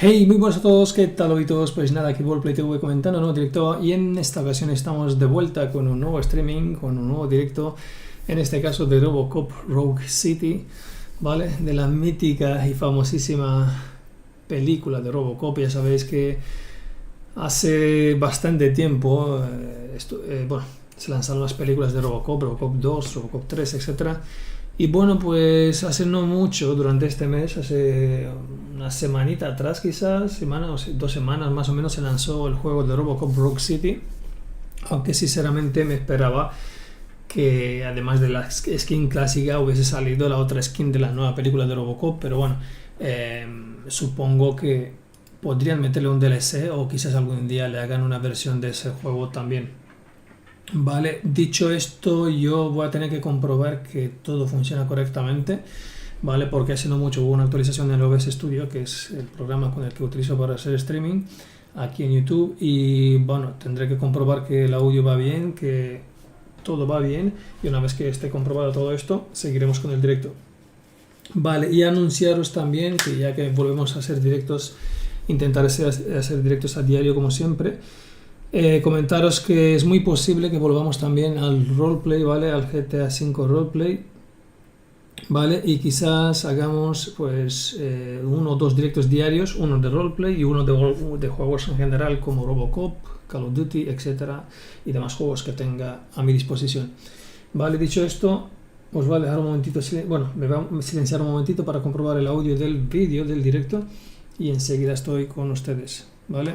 Hey, muy buenas a todos, ¿qué tal hoy todos? Pues nada, aquí WolfPlay te voy comentando un nuevo directo y en esta ocasión estamos de vuelta con un nuevo streaming, con un nuevo directo, en este caso de RoboCop Rogue City, ¿vale? De la mítica y famosísima película de RoboCop. Ya sabéis que hace bastante tiempo, bueno, se lanzaron las películas de RoboCop, RoboCop 2, RoboCop 3, etcétera. Y bueno, pues hace no mucho, durante este mes, hace una semanita atrás quizás, semana o 2 semanas más o menos, se lanzó el juego de RoboCop Rogue City, aunque sinceramente me esperaba que además de la skin clásica hubiese salido la otra skin de la nueva película de RoboCop, pero bueno, supongo que podrían meterle un DLC o quizás algún día le hagan una versión de ese juego también. Vale, dicho esto, yo voy a tener que comprobar que todo funciona correctamente, ¿vale? Porque hace no mucho hubo una actualización en el OBS Studio, que es el programa con el que utilizo para hacer streaming aquí en YouTube, y bueno, tendré que comprobar que el audio va bien, que todo va bien, y una vez que esté comprobado todo esto, seguiremos con el directo. Vale, y anunciaros también que ya que volvemos a hacer directos, intentaré hacer directos a diario como siempre. Comentaros que es muy posible que volvamos también al roleplay, ¿vale? Al GTA V roleplay, ¿vale? Y quizás hagamos pues 1 o 2 directos diarios, uno de roleplay y uno de juegos en general como RoboCop, Call of Duty, etcétera, y demás juegos que tenga a mi disposición. Vale, dicho esto, os voy a dejar un momentito, bueno, me voy a silenciar un momentito para comprobar el audio del vídeo del directo y enseguida estoy con ustedes, ¿vale?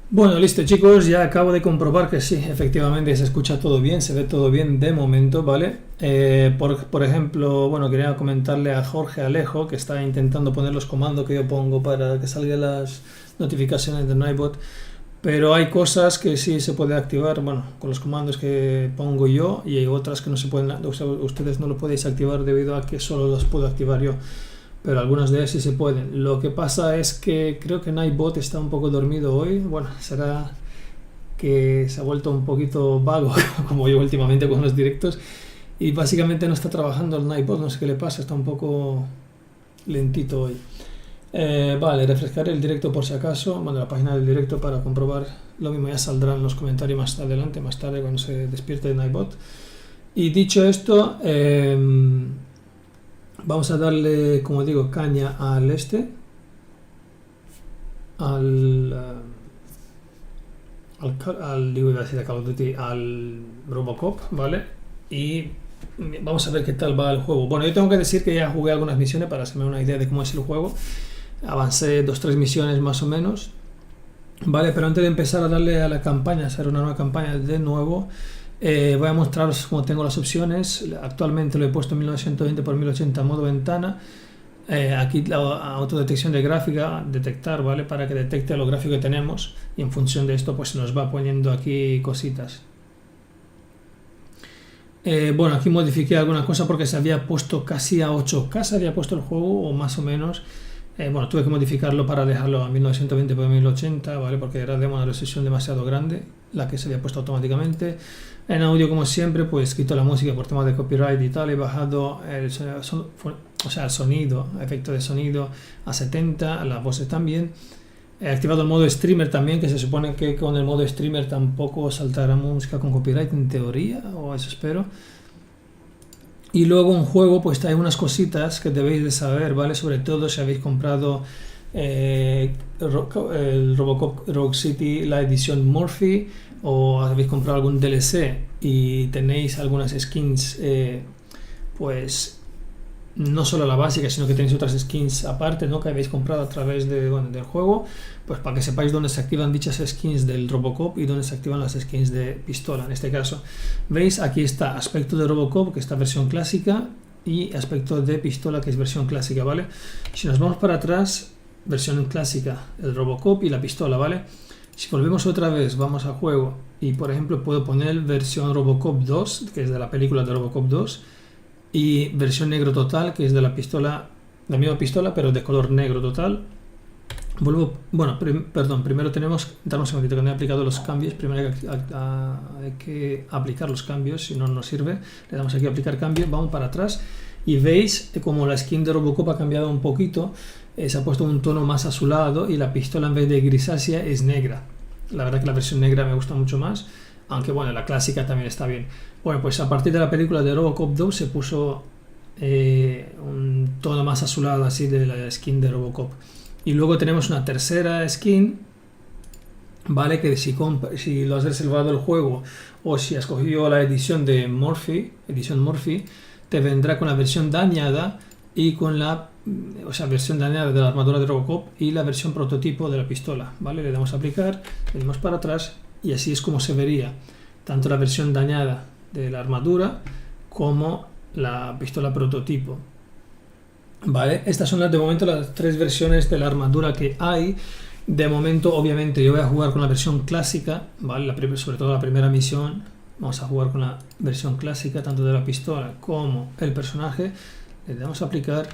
Bueno, listo chicos, ya acabo de comprobar que sí, efectivamente se escucha todo bien, se ve todo bien de momento, ¿vale? Por ejemplo, bueno, quería comentarle a Jorge Alejo que está intentando poner los comandos que yo pongo para que salgan las notificaciones de Nightbot, pero hay cosas que sí se puede activar, bueno, con los comandos que pongo yo, y hay otras que no se pueden, o sea, ustedes no lo podéis activar debido a que solo los puedo activar yo. Pero algunas de ellas sí se pueden. Lo que pasa es que creo que Nightbot está un poco dormido hoy. Bueno, será que se ha vuelto un poquito vago, como yo últimamente con los directos. Y básicamente no está trabajando el Nightbot, no sé qué le pasa, está un poco lentito hoy. Vale, refrescaré el directo por si acaso. Bueno, la página del directo para comprobar. Lo mismo ya saldrá en los comentarios más adelante, más tarde cuando se despierte el Nightbot. Y dicho esto... vamos a darle, como digo, caña al al RoboCop, ¿vale? Y vamos a ver qué tal va el juego. Bueno, yo tengo que decir que ya jugué algunas misiones para hacerme una idea de cómo es el juego. Avancé 2-3 misiones más o menos, ¿vale? Pero antes de empezar a darle a la campaña, hacer una nueva campaña de nuevo, voy a mostraros cómo tengo las opciones. Actualmente lo he puesto en 1920 x 1080 modo ventana. Aquí la autodetección de gráfica, detectar, ¿vale? Para que detecte lo gráfico que tenemos, y en función de esto pues nos va poniendo aquí cositas. Bueno, aquí modifiqué alguna cosa porque se había puesto casi a 8K, se había puesto el juego, o más o menos, Bueno, tuve que modificarlo para dejarlo a 1920 por 1080, ¿vale? Porque era de una resolución demasiado grande, la que se había puesto automáticamente. En audio, como siempre, pues quito la música por temas de copyright y tal. He bajado el sonido, efecto de sonido a 70, las voces también. He activado el modo streamer también, que se supone que con el modo streamer tampoco saltará música con copyright en teoría, o eso espero. Y luego un juego, pues hay unas cositas que debéis de saber, ¿vale? Sobre todo si habéis comprado el RoboCop Rogue City, la edición Murphy, o habéis comprado algún DLC y tenéis algunas skins, pues no solo la básica, sino que tenéis otras skins aparte, ¿no? Que habéis comprado a través de, bueno, del juego, pues para que sepáis dónde se activan dichas skins del RoboCop y dónde se activan las skins de pistola. En este caso, veis, aquí está aspecto de RoboCop, que está versión clásica, y aspecto de pistola, que es versión clásica, ¿vale? Si nos vamos para atrás, versión clásica, el RoboCop y la pistola, ¿vale? Si volvemos otra vez, vamos a juego y por ejemplo puedo poner versión RoboCop 2, que es de la película de RoboCop 2, y versión negro total, que es de la pistola, la misma pistola, pero de color negro total. Vuelvo, bueno, primero tenemos, damos un segundito que no he aplicado los cambios, primero hay que aplicar los cambios, si no nos sirve. Le damos aquí a aplicar cambios, vamos para atrás y veis como la skin de RoboCop ha cambiado un poquito, se ha puesto un tono más azulado y la pistola en vez de grisácea es negra. La verdad que la versión negra me gusta mucho más, aunque bueno, la clásica también está bien. Bueno, pues a partir de la película de RoboCop 2 se puso un tono más azulado así de la skin de RoboCop. Y luego tenemos una tercera skin, ¿vale? Que si lo has reservado el juego o si has cogido la edición de edición Murphy, te vendrá con la versión dañada y con la versión dañada de la armadura de RoboCop y la versión prototipo de la pistola, ¿vale? Le damos a aplicar, le damos para atrás y así es como se vería tanto la versión dañada de la armadura como la pistola prototipo. Vale, estas son de momento las tres versiones de la armadura que hay. De momento, obviamente, yo voy a jugar con la versión clásica, ¿vale? Sobre todo la primera misión. Vamos a jugar con la versión clásica, tanto de la pistola como el personaje. Le damos a aplicar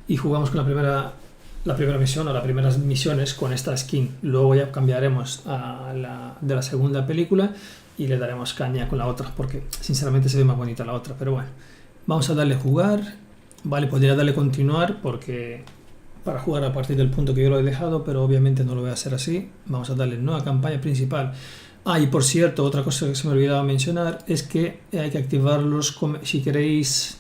y jugamos con la primera misión o las primeras misiones con esta skin. Luego ya cambiaremos a la de la segunda película y le daremos caña con la otra, porque sinceramente se ve más bonita la otra. Pero bueno, vamos a darle jugar. Vale, podría darle continuar porque para jugar a partir del punto que yo lo he dejado, pero obviamente no lo voy a hacer así. Vamos a darle nueva campaña principal. Y por cierto, otra cosa que se me olvidaba mencionar es que hay que activarlos si queréis,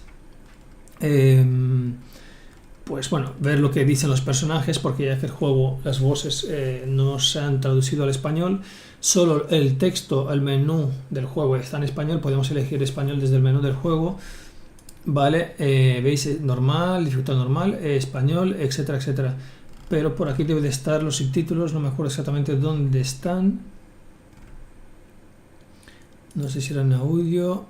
pues bueno, ver lo que dicen los personajes, porque ya que el juego, las voces no se han traducido al español, solo el texto, el menú del juego está en español, podemos elegir español desde el menú del juego. Vale, veis normal, dificultad normal, español, etcétera, etcétera. Pero por aquí debe de estar los subtítulos, no me acuerdo exactamente dónde están. No sé si eran audio.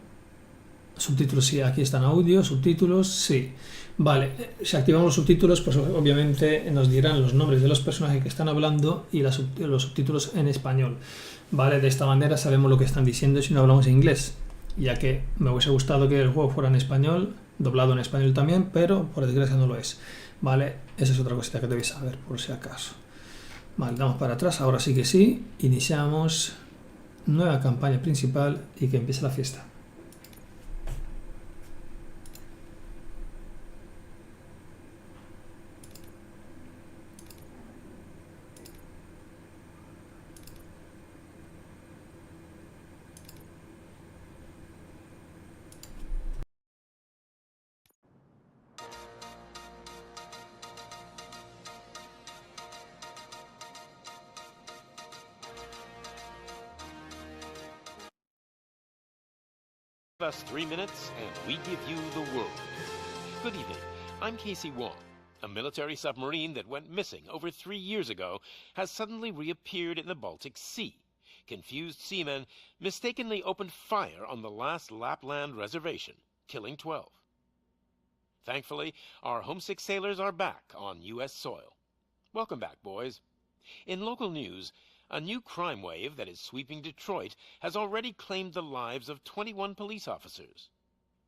Subtítulos, sí, aquí están audio, subtítulos, sí. Vale, si activamos los subtítulos, pues obviamente nos dirán los nombres de los personajes que están hablando y los subtítulos en español. Vale, de esta manera sabemos lo que están diciendo si no hablamos inglés, ya que me hubiese gustado que el juego fuera en español, doblado en español también, pero por desgracia no lo es. Vale, esa es otra cosita que debéis saber por si acaso. Vale, damos para atrás, ahora sí que sí, iniciamos nueva campaña principal y que empiece la fiesta. Us 3 minutes and we give you the world. Good evening. I'm Casey Wong. A military submarine that went missing over 3 years ago has suddenly reappeared in the Baltic Sea. Confused seamen mistakenly opened fire on the last Lapland reservation, killing 12. Thankfully, our homesick sailors are back on U.S. soil. Welcome back, boys. In local news, a new crime wave that is sweeping Detroit has already claimed the lives of 21 police officers.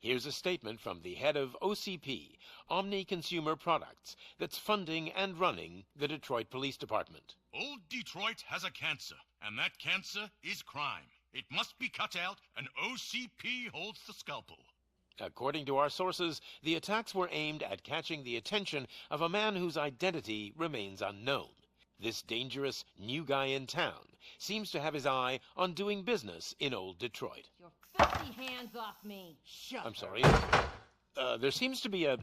Here's a statement from the head of OCP, Omni Consumer Products, that's funding and running the Detroit Police Department. Old Detroit has a cancer, and that cancer is crime. It must be cut out, and OCP holds the scalpel. According to our sources, the attacks were aimed at catching the attention of a man whose identity remains unknown. This dangerous new guy in town seems to have his eye on doing business in Old Detroit. Your filthy hands off me! Shut I'm sorry. There seems to be a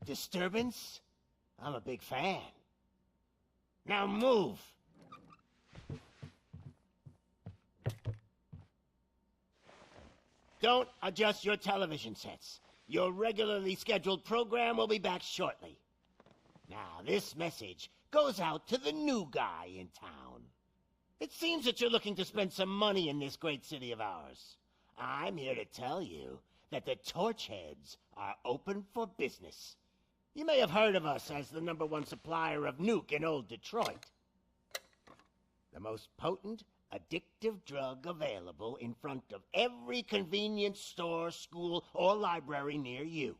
disturbance? I'm a big fan. Now move! Don't adjust your television sets. Your regularly scheduled program will be back shortly. Now, this message goes out to the new guy in town. It seems that you're looking to spend some money in this great city of ours. I'm here to tell you that the Torchheads are open for business. You may have heard of us as the #1 supplier of nuke in Old Detroit. The most potent, addictive drug available in front of every convenience store, school, or library near you.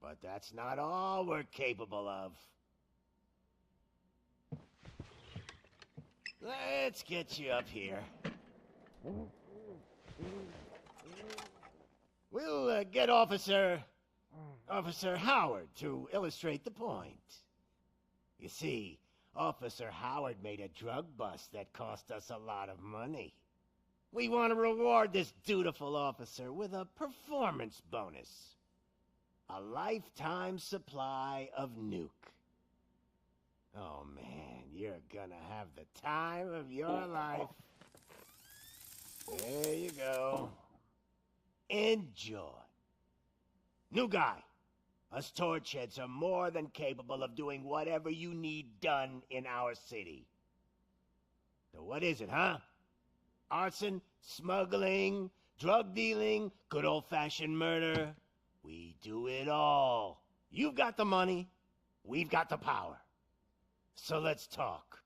But that's not all we're capable of. Let's get you up here. We'll get Officer Howard to illustrate the point. You see, Officer Howard made a drug bust that cost us a lot of money. We want to reward this dutiful officer with a performance bonus. A lifetime supply of nuke. Oh man, you're gonna have the time of your life. There you go. Enjoy. New guy, us Torchheads are more than capable of doing whatever you need done in our city. So what is it, huh? Arson, smuggling, drug dealing, good old-fashioned murder. We do it all. You've got the money, we've got the power. So let's talk.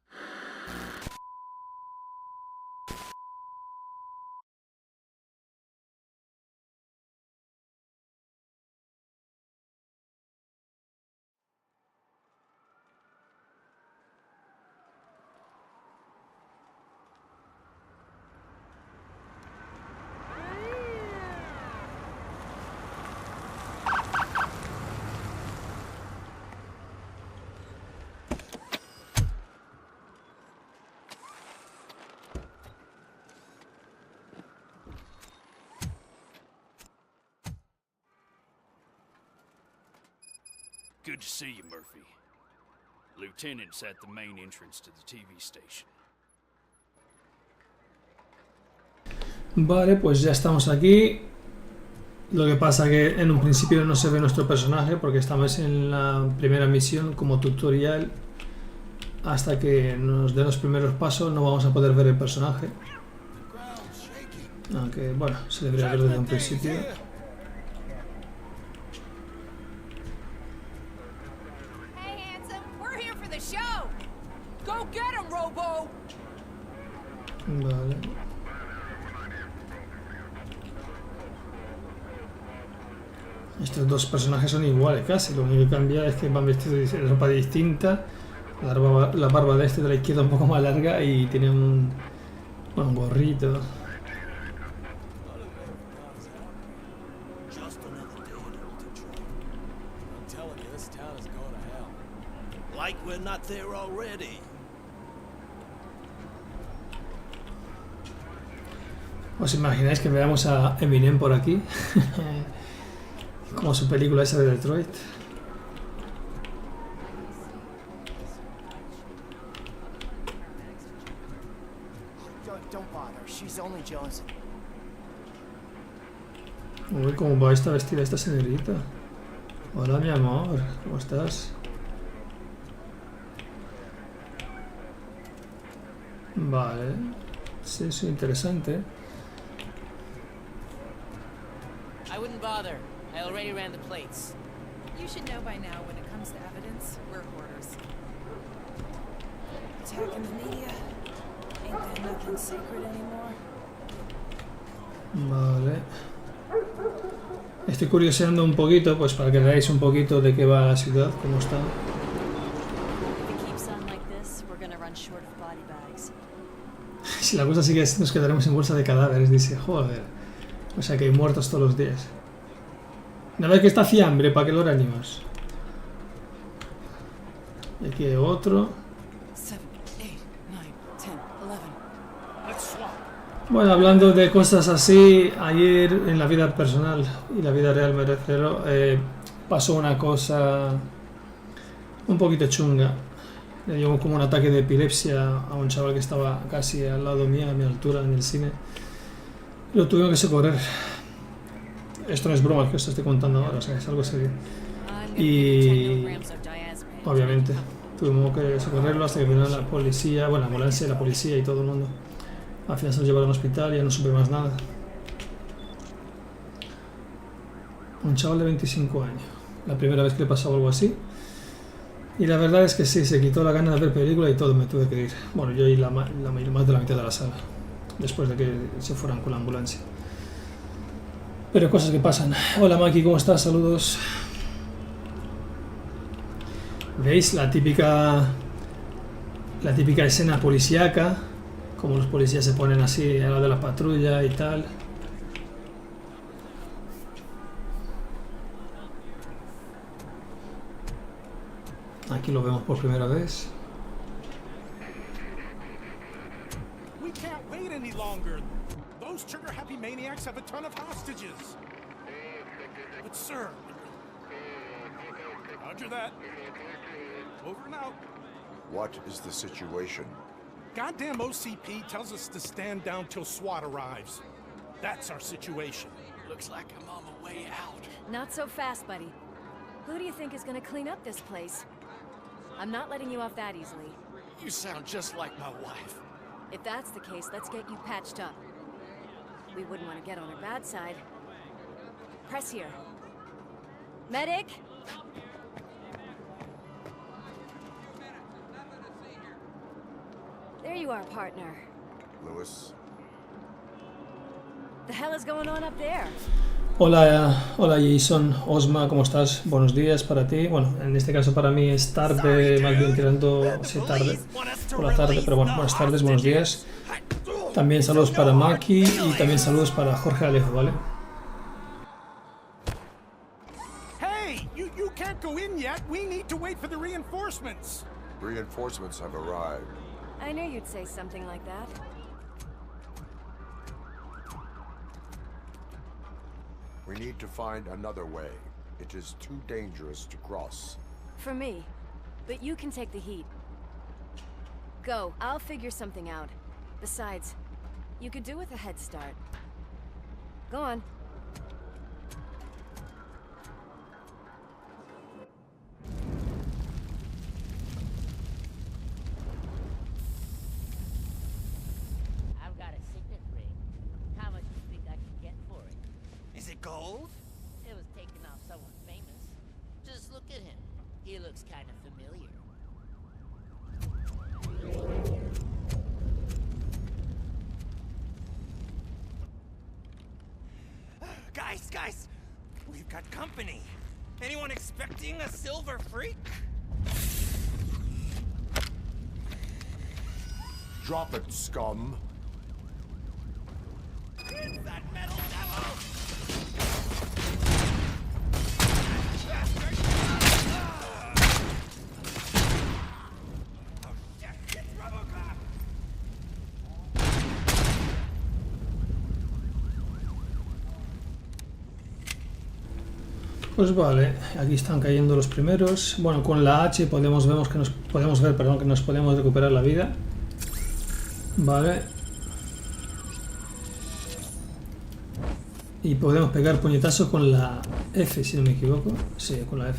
Good to see you, Murphy. Lieutenant's at the main entrance to the TV station. Vale, pues ya estamos aquí. Lo que pasa que en un principio no se ve nuestro personaje porque estamos en la primera misión como tutorial. Hasta que nos dé los primeros pasos no vamos a poder ver el personaje. Aunque bueno, se debería ver desde un principio. Vale. Estos dos personajes son iguales casi, lo único que cambia es que van vestidos de ropa distinta. La barba de este de la izquierda un poco más larga y tiene un gorrito. Like we're not there already. ¿Os imagináis que veamos a Eminem por aquí? Como su película esa de Detroit. Uy, cómo va esta vestida esta señorita. Hola, mi amor, ¿cómo estás? Vale, sí, sí, interesante. I wouldn't bother. I already ran the plates. You should know by now when it comes to evidence, we're hoarders. Attacking the media. Ain't there nothing sacred anymore? Vale. Estoy curioseando un poquito, pues para que veáis un poquito de qué va la ciudad, cómo está. Si la cosa sigue así, nos quedaremos en bolsa de cadáveres, dice. Joder. O sea que hay muertos todos los días. Una vez que está fiambre, ¿para qué lo reanimos? Y aquí hay otro. Bueno, hablando de cosas así, ayer en la vida personal y la vida real me refiero, pasó una cosa un poquito chunga. Le dio como un ataque de epilepsia a un chaval que estaba casi al lado mío, a mi altura, en el cine. Lo tuvimos que socorrer. Esto no es broma, que os estoy contando ahora, o sea, es algo serio. Y obviamente tuvimos que socorrerlo hasta que vino la policía, bueno, la ambulancia, la policía y todo el mundo. Al final se lo llevaron al hospital y ya no supe más nada. Un chaval de 25 años. La primera vez que le pasó algo así. Y la verdad es que sí, se quitó la gana de ver película y todo, me tuve que ir. Bueno, yo y más de la mitad de la sala. Después de que se fueran con la ambulancia. Pero cosas que pasan. Hola Maki, ¿cómo estás? Saludos. ¿Veis la típica escena policíaca? Como los policías se ponen así al lado de la patrulla y tal. Aquí lo vemos por primera vez. We can't wait any longer. Those trigger-happy maniacs have a ton of hostages. But sir, roger that. Over and out. What is the situation? Goddamn OCP tells us to stand down till SWAT arrives. That's our situation. Looks like I'm on the way out. Not so fast, buddy. Who do you think is gonna clean up this place? I'm not letting you off that easily. You sound just like my wife. If that's the case, let's get you patched up. We wouldn't want to get on her bad side. Press here. Medic? There you are, partner. Lewis? The hell is going on up there? Hola Jason, Osma, ¿cómo estás? Buenos días para ti. Bueno, en este caso para mí es tarde, más bien tirando tarde, por la tarde, pero bueno, buenas tardes, buenos días. También saludos para Maki y también saludos para Jorge Alejo, ¿vale? Hey, you can't go in yet. We need to wait for the reinforcements. Reinforcements have arrived. I knew you'd say something like that. We need to find another way. It is too dangerous to cross. For me. But you can take the heat. Go, I'll figure something out. Besides, you could do with a head start. Go on. I've got a signet ring. How much do you think I can get for it? Is it gold? It was taken off someone famous. Just look at him. He looks kind of familiar. Guys, we've got company. Anyone expecting a silver freak? Drop it, scum. It's that metal devil! Oh shit, it's RoboCop! Pues vale, aquí están cayendo los primeros. Bueno, con la H podemos ver que nos podemos recuperar la vida. Vale. Y podemos pegar puñetazo con la F, si no me equivoco. Sí, con la F.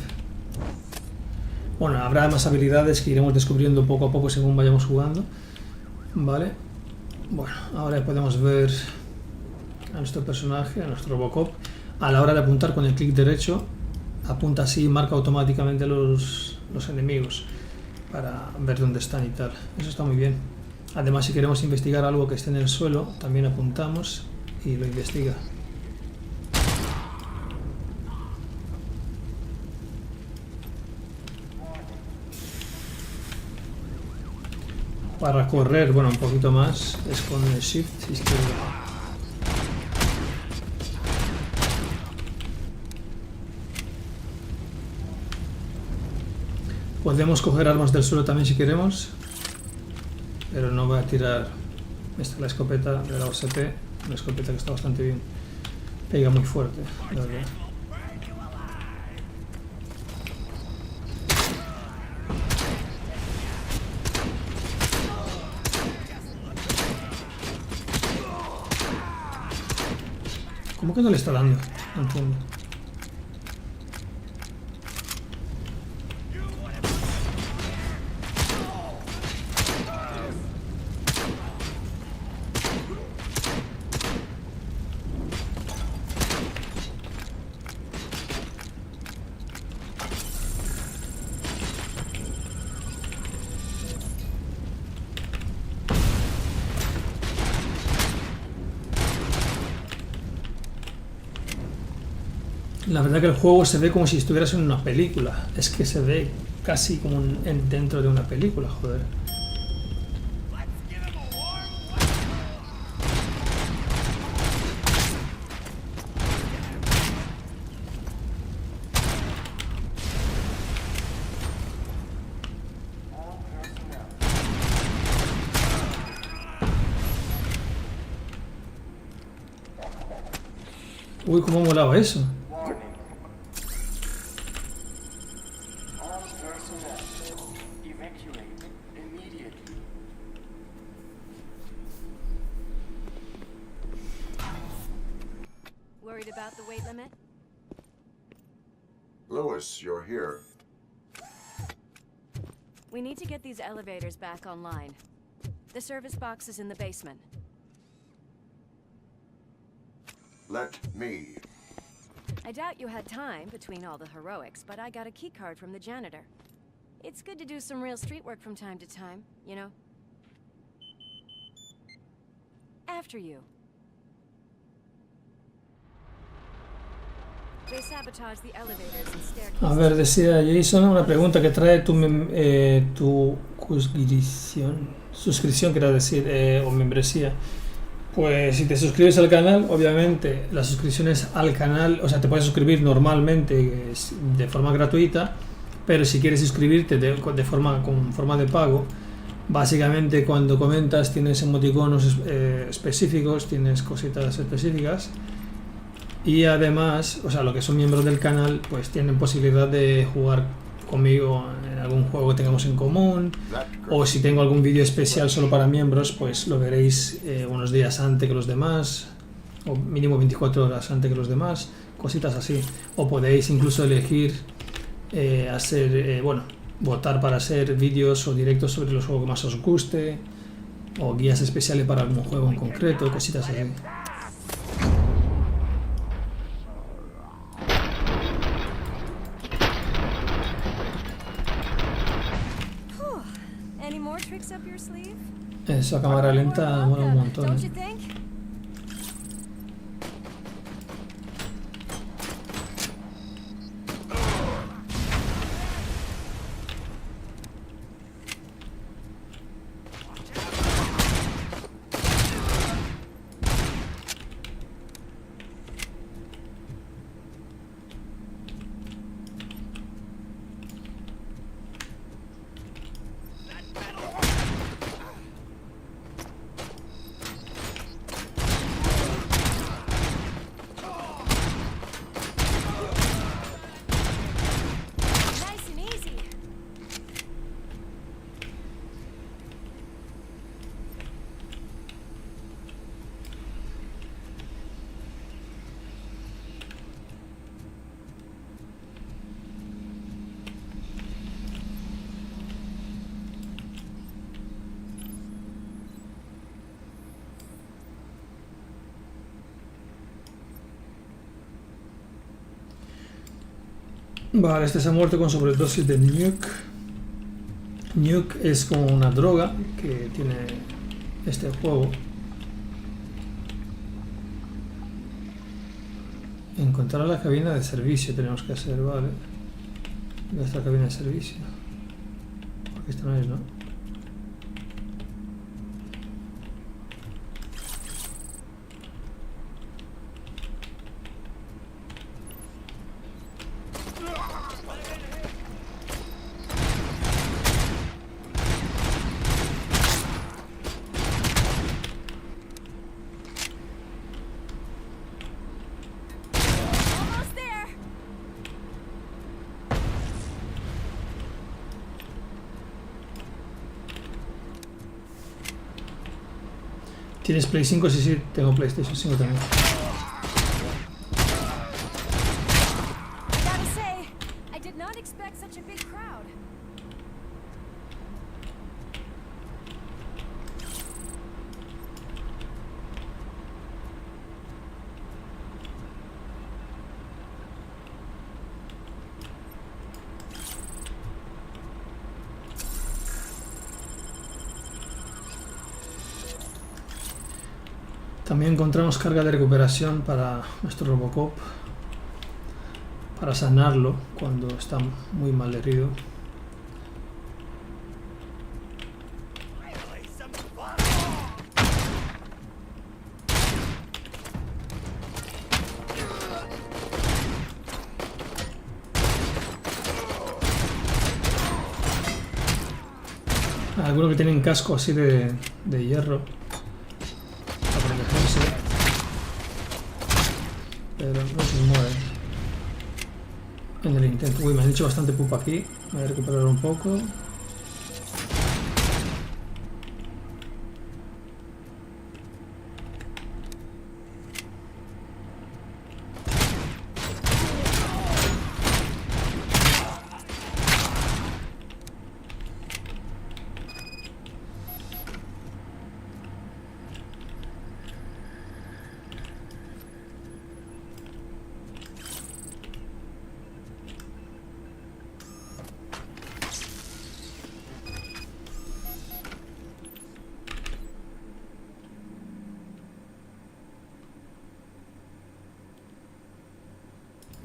Bueno, habrá más habilidades que iremos descubriendo poco a poco según vayamos jugando. Vale. Bueno, ahora podemos ver a nuestro personaje, a nuestro RoboCop. A la hora de apuntar con el clic derecho, apunta así y marca automáticamente los enemigos para ver dónde están y tal. Eso está muy bien. Además, si queremos investigar algo que esté en el suelo, también apuntamos y lo investiga. Para correr, bueno, un poquito más, es con el Shift izquierdo. Podemos coger armas del suelo también si queremos, pero no voy a tirar. Esta es la escopeta de la OSP, una escopeta que está bastante bien, pega muy fuerte, la verdad. ¿Cómo que no le está dando? No entiendo. La verdad que el juego se ve como si estuvieras en una película. Es que se ve casi como dentro de una película, joder. Uy, cómo molaba eso. Worried about the weight limit? Lewis, you're here. We need to get these elevators back online. The service box is in the basement. Let me. I doubt you had time between all the heroics, but I got a key card from the janitor. It's good to do some real street work from time to time, you know? After you. They sabotage the elevators and staircases. A ver, decía Jason, una pregunta que trae tu suscripción, quiero decir, o membresía. Pues si te suscribes al canal, obviamente las suscripciones al canal, o sea, te puedes suscribir normalmente de forma gratuita, pero si quieres suscribirte con forma de pago, básicamente cuando comentas tienes emoticonos específicos, tienes cositas específicas, y además, o sea, los que son miembros del canal, pues tienen posibilidad de jugar conmigo en algún juego que tengamos en común, o si tengo algún vídeo especial solo para miembros, pues lo veréis unos días antes que los demás, o mínimo 24 horas antes que los demás, cositas así. O podéis incluso elegir votar para hacer vídeos o directos sobre los juegos que más os guste, o guías especiales para algún juego en concreto, cositas así. Esa cámara lenta mola un montón. Vale, este se ha muerto con sobredosis de nuke. Nuke es como una droga que tiene este juego. Encontrar la cabina de servicio tenemos que hacer, vale. ¿Dónde está la cabina de servicio? Porque esta no es, ¿no? ¿Tienes Play 5? Sí, sí, tengo PlayStation 5 también. También encontramos carga de recuperación para nuestro RoboCop, para sanarlo cuando está muy mal herido. Algunos que tienen casco así de hierro. Pero no se mueve en el intento. Uy, me han hecho bastante pupa aquí. Voy a recuperar un poco.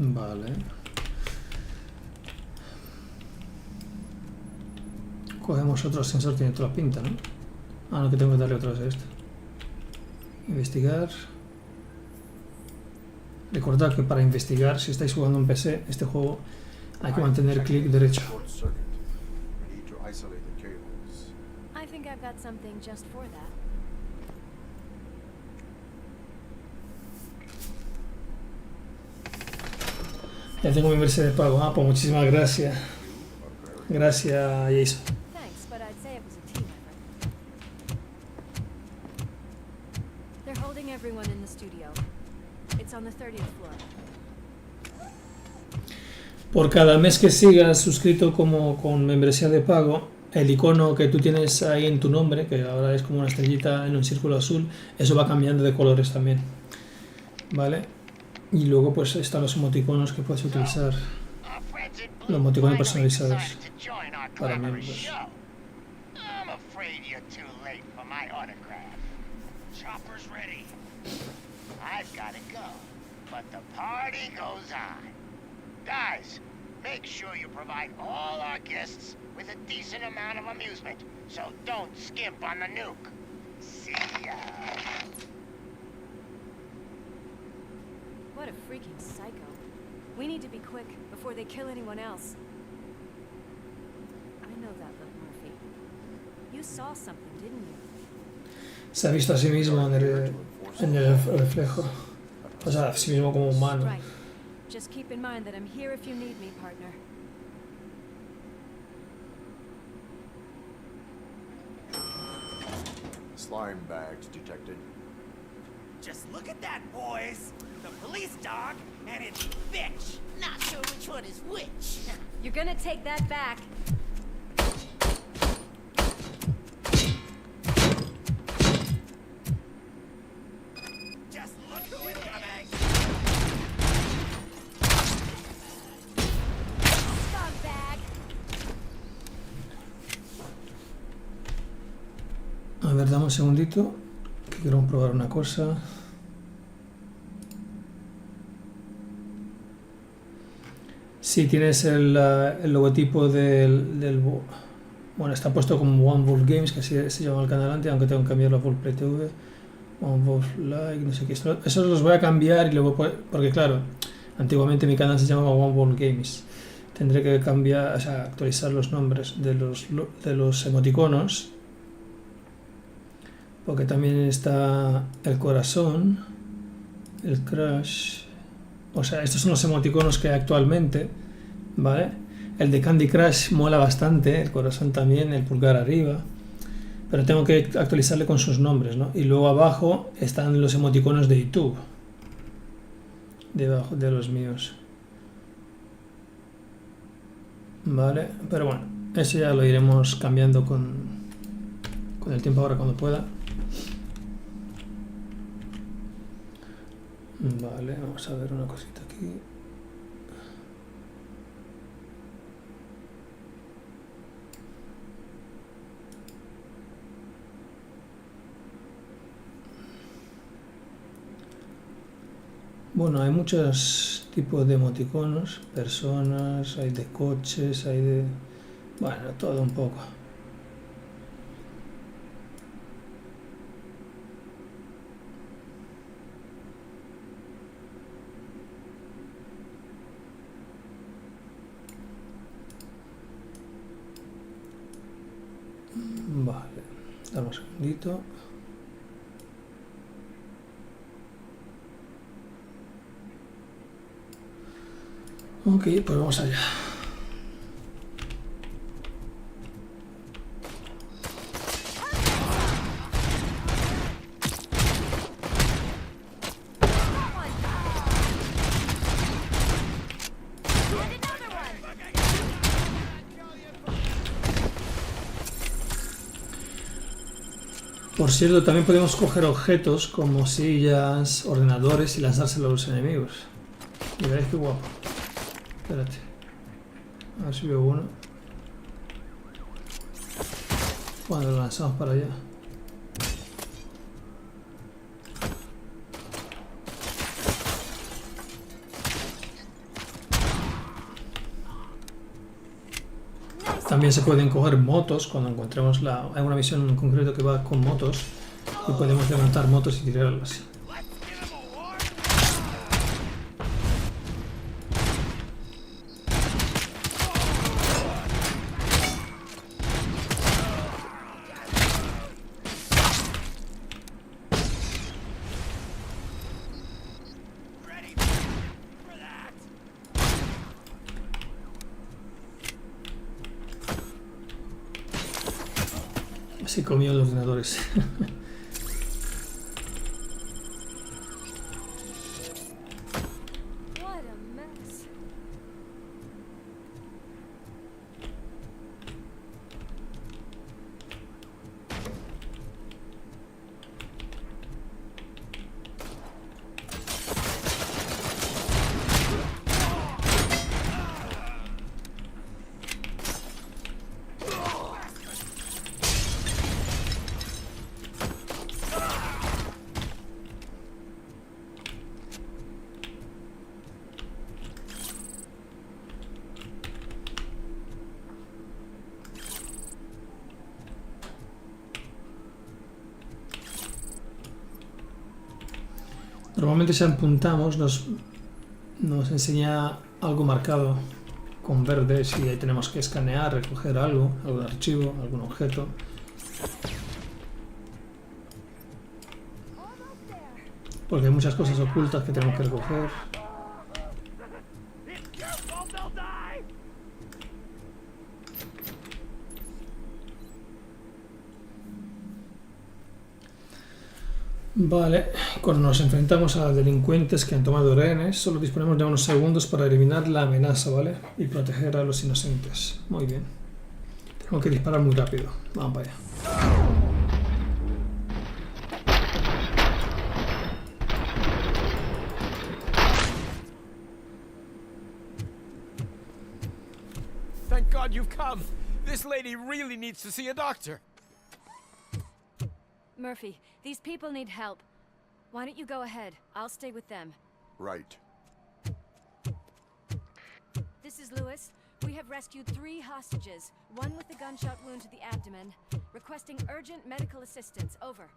Vale. Cogemos otro sensor, tiene toda la pinta, ¿no? Ah, no, que tengo que darle otra vez a esto. Investigar. Recordad que para investigar, si estáis jugando en PC, este juego, hay que mantener clic derecho. I think I've got something just for that. Ya tengo mi versión de pago. Ah, pues muchísimas gracias. Gracias, Jason. Thanks, but I'd say it was a team effort. They're holding everyone in the studio. It's on the 30th floor. Por cada mes que sigas suscrito como con membresía de pago, el icono que tú tienes ahí en tu nombre, que ahora es como una estrellita en un círculo azul, eso va cambiando de colores también. ¿Vale? Y luego pues están los emoticonos que puedes utilizar, los emoticonos personalizados para miembros. Make sure you provide all our guests with a decent amount of amusement, so don't skimp on the nuke. See ya. What a freaking psycho. We need to be quick before they kill anyone else. I know that look, Murphy. You saw something, didn't you? Se ha visto a sí mismo en el reflejo. O sea, a sí mismo como humano. Just keep in mind that I'm here if you need me, partner. Slime bags detected. Just look at that, boys. The police dog and its bitch. Not sure which one is which. You're gonna take that back. Just look who is coming. A ver, dame un segundito, que quiero probar una cosa. Si tienes el logotipo del... Bueno, está puesto como One Wolf Games, que así se llama el canal antes, aunque tengo que cambiarlo a WolfPlay TV. One Wolf Like, no sé qué. Eso los voy a cambiar y luego... Porque claro, antiguamente mi canal se llamaba One Wolf Games. Tendré que cambiar, o sea, actualizar los nombres de los emoticonos. Porque también está el corazón, el crash. O sea, estos son los emoticonos que hay actualmente, ¿vale? El de Candy Crush mola bastante, el corazón también, el pulgar arriba. Pero tengo que actualizarle con sus nombres, ¿no? Y luego abajo están los emoticonos de YouTube. Debajo de los míos. Vale, pero bueno, eso ya lo iremos cambiando con el tiempo ahora cuando pueda. Vale, vamos a ver una cosita aquí. Bueno, hay muchos tipos de emoticonos, personas, hay de coches, hay de... Bueno, todo un poco. Vale, dame un segundito. Ok, pues vamos allá. Por cierto, también podemos coger objetos como sillas, ordenadores y lanzárselos a los enemigos. Y veréis qué guapo. Espérate. A ver si veo uno. Bueno, lo lanzamos para allá. También se pueden coger motos cuando encontremos hay una misión en concreto que va con motos y podemos levantar motos y tirarlas. Se comió los ordenadores. Normalmente si apuntamos nos enseña algo marcado con verde si ahí tenemos que escanear, recoger algo, algún archivo, algún objeto. Porque hay muchas cosas ocultas que tenemos que recoger. Vale, cuando nos enfrentamos a delincuentes que han tomado rehenes, solo disponemos de unos segundos para eliminar la amenaza, ¿vale? Y proteger a los inocentes. Muy bien. Tengo que disparar muy rápido. Vamos para allá. Thank God you've come. This lady really needs to see a doctor. Murphy, these people need help. Why don't you go ahead? I'll stay with them. Right. This Mrs. Lewis, we have rescued 3 hostages, one with a gunshot wound to the abdomen, requesting urgent medical assistance. Over.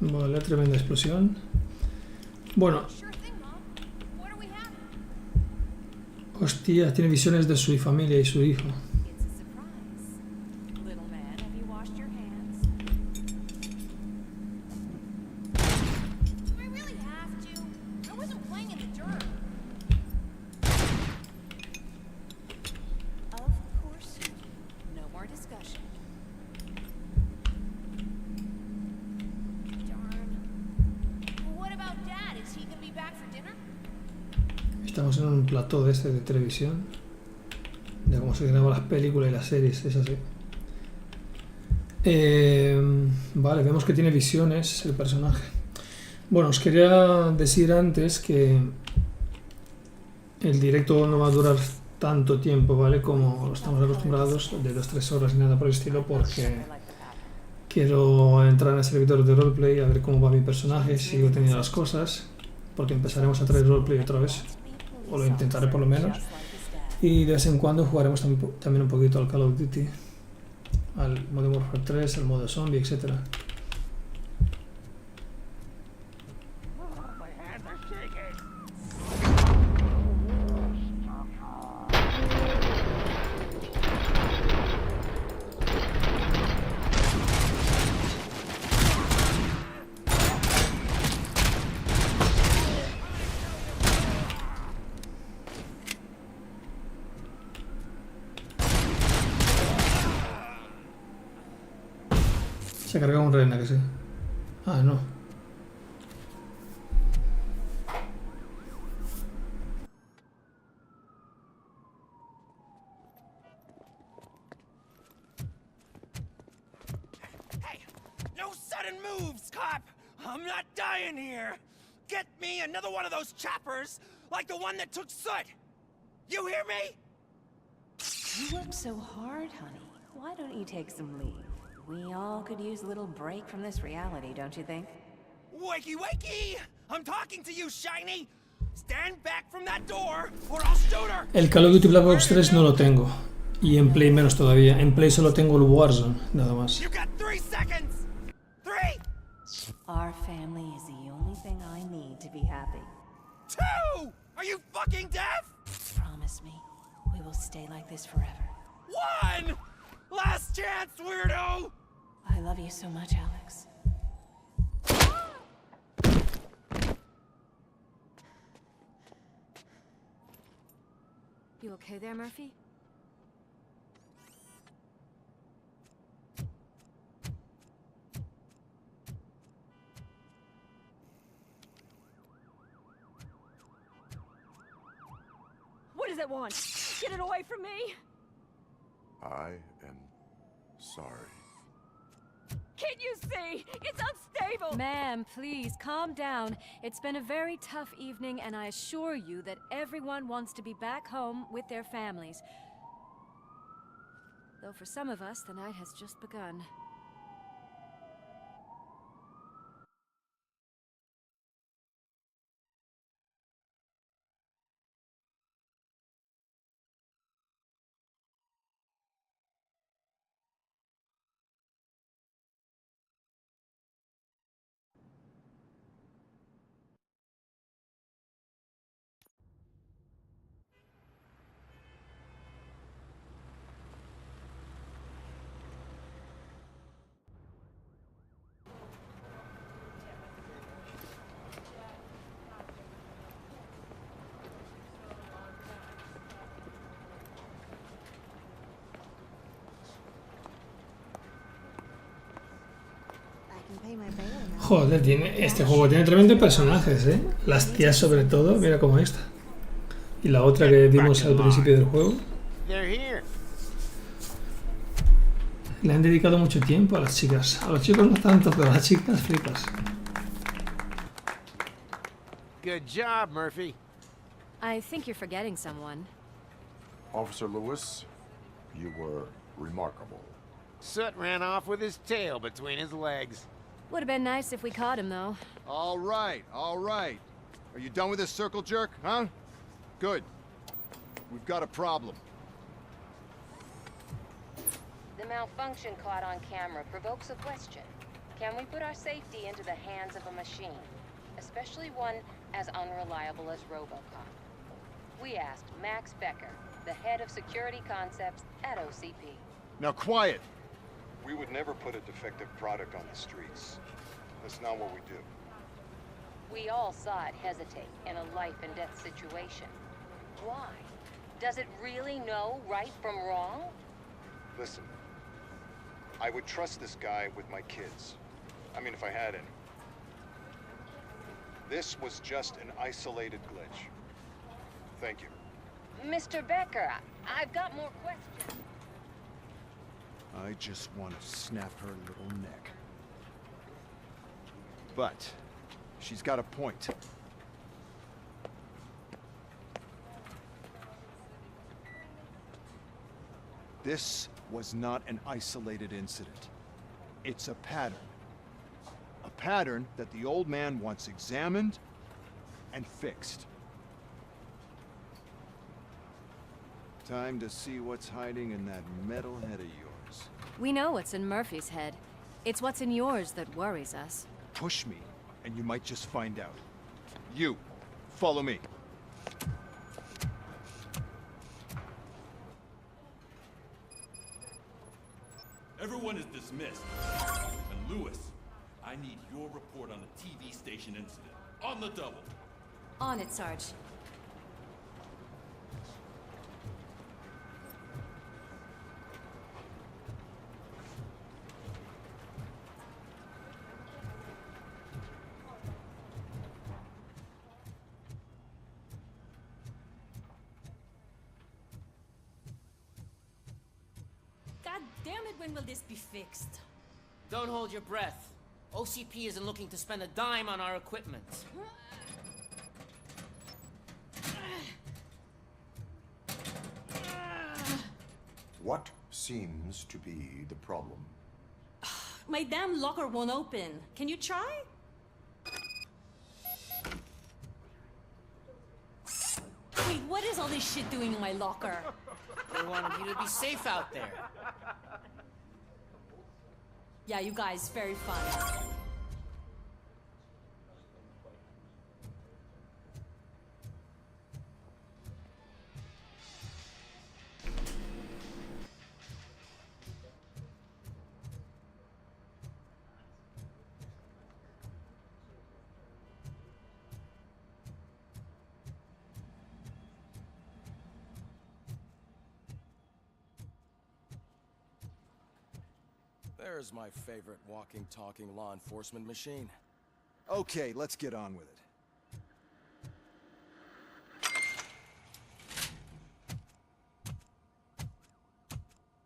Vale, tremenda explosión. Bueno. Hostia, tiene visiones de su familia y su hijo. Estamos en un plató de de televisión, de cómo se graban las películas y las series, es así. Vale, vemos que tiene visiones el personaje. Bueno, os quería decir antes que el directo no va a durar tanto tiempo, ¿vale? Como estamos acostumbrados, de 2-3 horas y nada por el estilo, porque Quiero entrar en el servidor de roleplay a ver cómo va mi personaje, si sigo teniendo las cosas, porque empezaremos a traer roleplay otra vez, o lo intentaré por lo menos, y de vez en cuando jugaremos también un poquito al Call of Duty, al Modern Warfare 3, al modo zombie, etc. Se ha cargado un reina, que sí. Ah, no. Hey, no sudden moves, cop! I'm not dying here! Get me another one of those choppers, like the one that took Soot! You hear me? You worked so hard, honey. Why don't you take some leave? We all could use a little break from this reality, don't you think? Wakey, wakey! I'm talking to you, Shiny! Stand back from that door, or I'll shoot her! El Call of Duty Black Ops 3 no lo tengo. Y en Play menos todavía. En Play solo tengo el Warzone, nada más. You got 3 seconds! 3! Our family is the only thing I need to be happy. 2! Are you fucking deaf? Promise me, we will stay like this forever. 1! Last chance, weirdo! I love you so much, Alex. You okay there, Murphy? What does it want? Get it away from me! I am sorry. Can't you see? It's unstable! Ma'am, please, calm down. It's been a very tough evening, and I assure you that everyone wants to be back home with their families. Though for some of us, the night has just begun. Joder, este juego tiene tremendos personajes, ¿eh? Las tías sobre todo, mira como esta. Y la otra que vimos al principio del juego. Le han dedicado mucho tiempo a las chicas. A los chicos no tanto, pero a las chicas flipas. Good job, Murphy. I think you're forgetting someone. Officer Lewis, you were remarkable. Soot ran off with his tail between his legs. Would have been nice if we caught him, though. All right, all right. Are you done with this circle jerk, huh? Good. We've got a problem. The malfunction caught on camera provokes a question. Can we put our safety into the hands of a machine? Especially one as unreliable as RoboCop. We asked Max Becker, the head of security concepts at OCP. Now quiet! We would never put a defective product on the streets. That's not what we do. We all saw it hesitate in a life-and-death situation. Why? Does it really know right from wrong? Listen, I would trust this guy with my kids. I mean, if I had any. This was just an isolated glitch. Thank you. Mr. Becker, I've got more questions. I just want to snap her little neck. But she's got a point. This was not an isolated incident. It's a pattern. A pattern that the old man wants examined and fixed. Time to see what's hiding in that metal head of yours. We know what's in Murphy's head. It's what's in yours that worries us. Push me, and you might just find out. You, follow me. Everyone is dismissed. And Lewis, I need your report on the TV station incident. On the double. On it, Sarge. God damn it, when will this be fixed? Don't hold your breath. OCP isn't looking to spend a dime on our equipment. What seems to be the problem? My damn locker won't open. Can you try? Wait, what is all this shit doing in my locker? They wanted you to be safe out there. Yeah, you guys, very fun. There's my favorite walking, talking law enforcement machine. Okay, let's get on with it.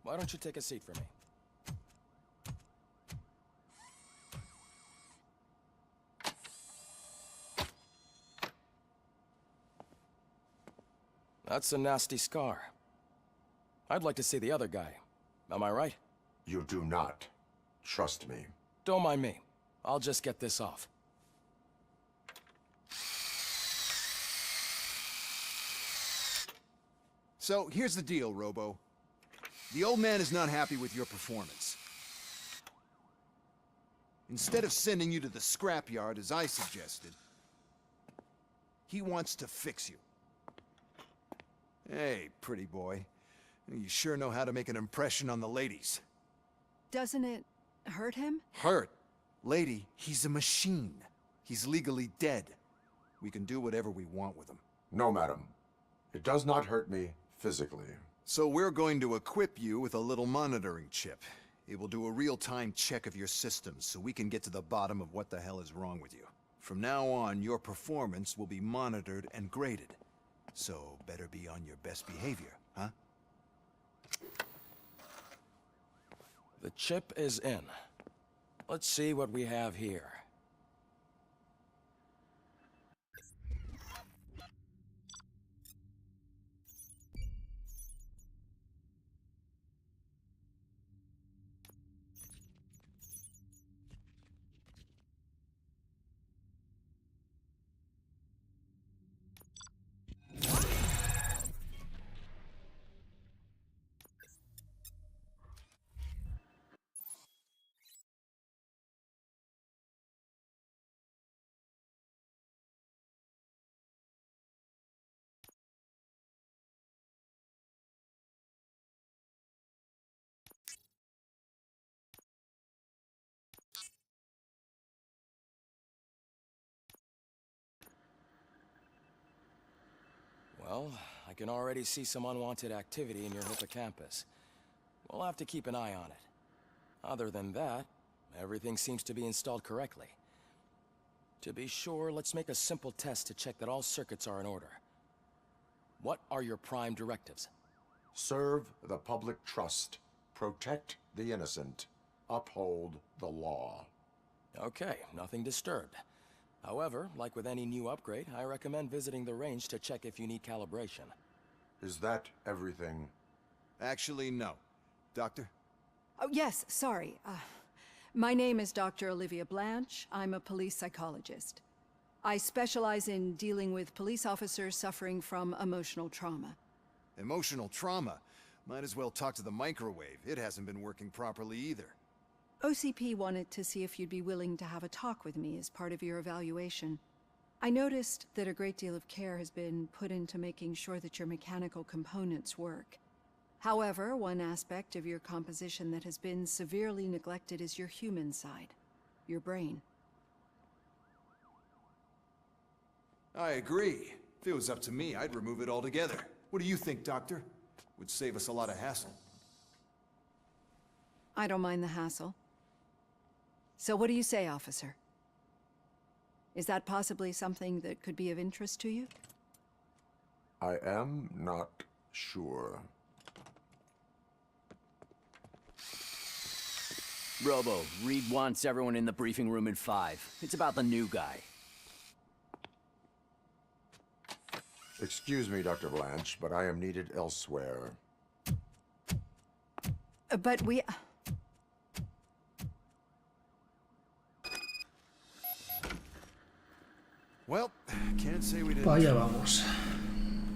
Why don't you take a seat for me? That's a nasty scar. I'd like to see the other guy. Am I right? You do not. Trust me. Don't mind me. I'll just get this off. So, here's the deal, Robo. The old man is not happy with your performance. Instead of sending you to the scrapyard, as I suggested, he wants to fix you. Hey, pretty boy. You sure know how to make an impression on the ladies. Doesn't it hurt him? Hurt? Lady, he's a machine. He's legally dead. We can do whatever we want with him. No, madam. It does not hurt me physically. So we're going to equip you with a little monitoring chip. It will do a real-time check of your systems so we can get to the bottom of what the hell is wrong with you. From now on, your performance will be monitored and graded. So better be on your best behavior, huh? The chip is in. Let's see what we have here. Well, I can already see some unwanted activity in your hippocampus. We'll have to keep an eye on it. Other than that, everything seems to be installed correctly. To be sure, let's make a simple test to check that all circuits are in order. What are your prime directives? Serve the public trust. Protect the innocent. Uphold the law. Okay, nothing disturbed. However, like with any new upgrade, I recommend visiting the range to check if you need calibration. Is that everything? Actually, no. Doctor? Oh, yes, sorry. My name is Dr. Olivia Blanche. I'm a police psychologist. I specialize in dealing with police officers suffering from emotional trauma. Emotional trauma? Might as well talk to the microwave. It hasn't been working properly either. OCP wanted to see if you'd be willing to have a talk with me as part of your evaluation. I noticed that a great deal of care has been put into making sure that your mechanical components work. However, one aspect of your composition that has been severely neglected is your human side, your brain. I agree. If it was up to me, I'd remove it altogether. What do you think, Doctor? Would save us a lot of hassle. I don't mind the hassle. So what do you say, officer? Is that possibly something that could be of interest to you? I am not sure. Robo, Reed wants everyone in the briefing room in 5. It's about the new guy. Excuse me, Dr. Blanche, but I am needed elsewhere. But we... Well, can't say we didn't. Vaya vamos.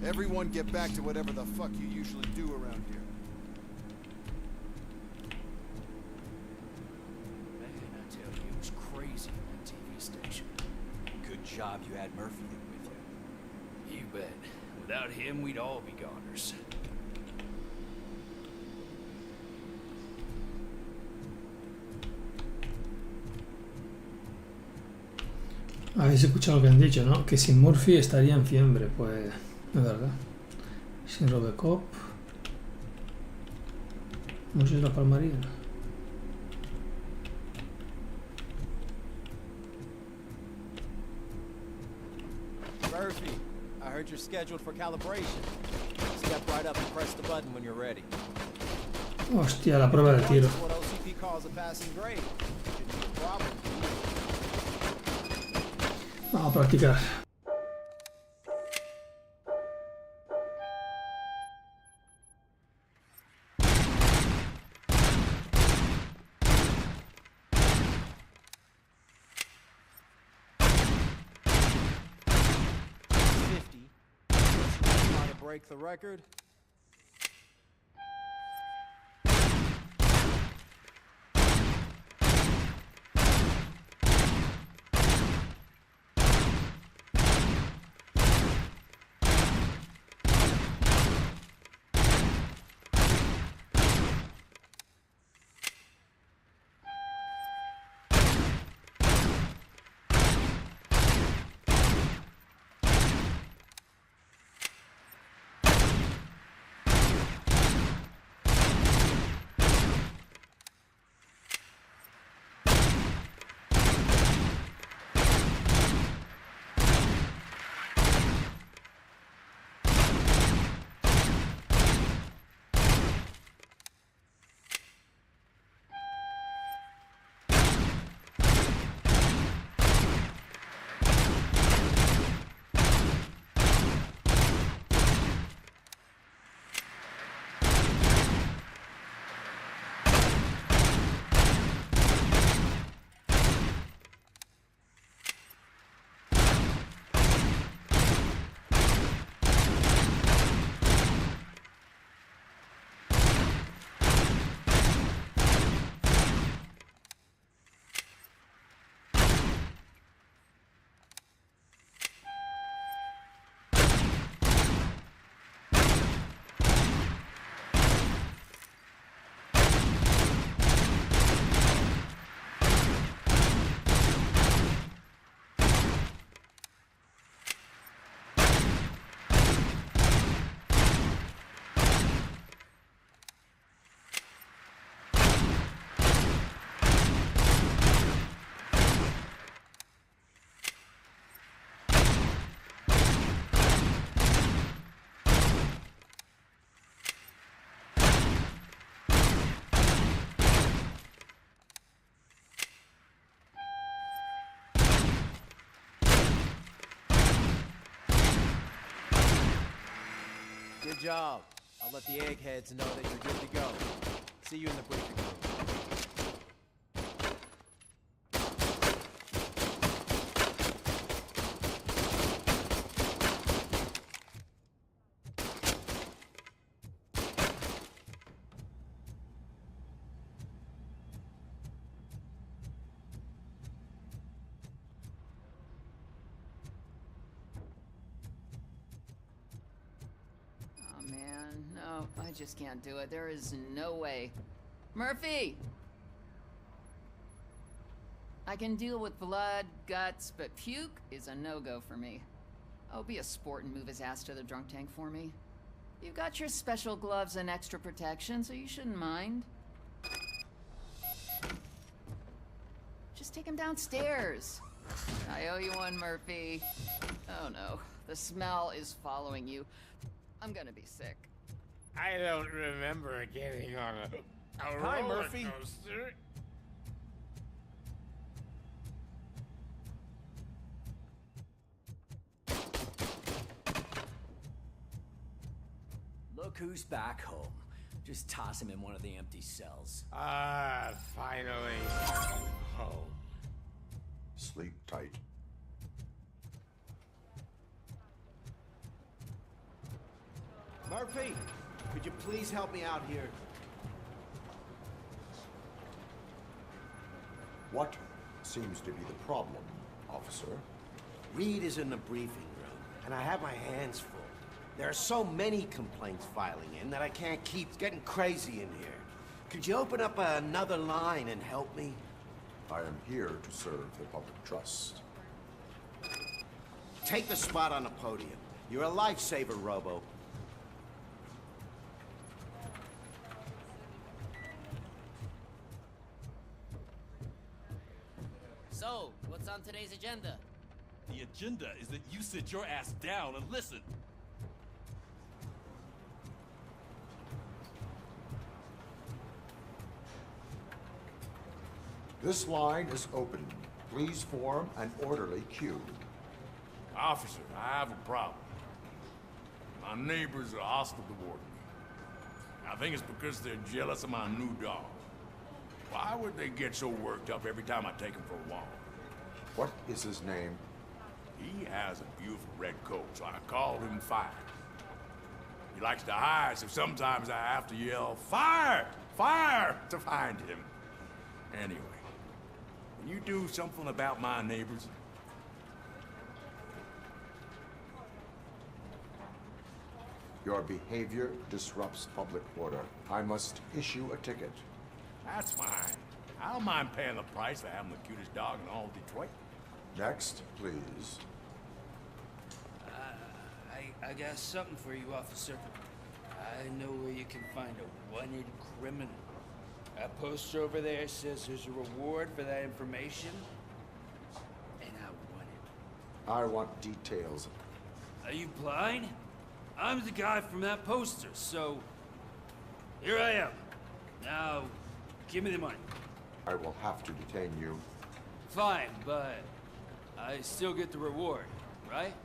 Everyone get back to whatever the fuck you usually do around here. Man, I tell you, it was crazy in that TV station. Good job you had Murphy with you. You bet. Without him, we'd all be goners. Habéis escuchado lo que han dicho, ¿no? Que sin Murphy estaría en fiambre. Pues, es verdad. Sin RoboCop... Muchos la palmarían. Murphy, I heard you're scheduled for calibration. Step right up and press the button when you're ready. Hostia, la prueba de tiro. What OCP calls a passing grade. Shouldn't be a problem. Vamos a practicar. Break the record. Good job. I'll let the eggheads know that you're good to go. See you in the briefing room. No, I just can't do it. There is no way. Murphy! I can deal with blood, guts, but puke is a no-go for me. Oh, be a sport and move his ass to the drunk tank for me. You've got your special gloves and extra protection, so you shouldn't mind. Just take him downstairs. I owe you one, Murphy. Oh no, the smell is following you. I'm gonna be sick. I don't remember getting on a Hi, roller Murphy. coaster. Look who's back home. Just toss him in one of the empty cells. Ah, finally. Home. Sleep tight. Murphy, could you please help me out here? What seems to be the problem, officer? Reed is in the briefing room, and I have my hands full. There are so many complaints filing in that I can't keep getting crazy in here. Could you open up another line and help me? I am here to serve the public trust. Take the spot on the podium. You're a lifesaver, Robo. So, what's on today's agenda? The agenda is that you sit your ass down and listen. This line is open. Please form an orderly queue. Officer, I have a problem. My neighbors are hostile toward me. I think it's because they're jealous of my new dog. Why would they get so worked up every time I take him for a walk? What is his name? He has a beautiful red coat, so I called him Fire. He likes to hide, so sometimes I have to yell, "Fire! Fire!" to find him. Anyway, can you do something about my neighbors? Your behavior disrupts public order. I must issue a ticket. That's fine. I don't mind paying the price for having the cutest dog in all of Detroit. Next, please. I got something for you, officer. I know where you can find a wanted criminal. That poster over there says there's a reward for that information, and I want it. I want details. Are you blind? I'm the guy from that poster, so here I am. Now, give me the money. I will have to detain you. Fine, but I still get the reward, right?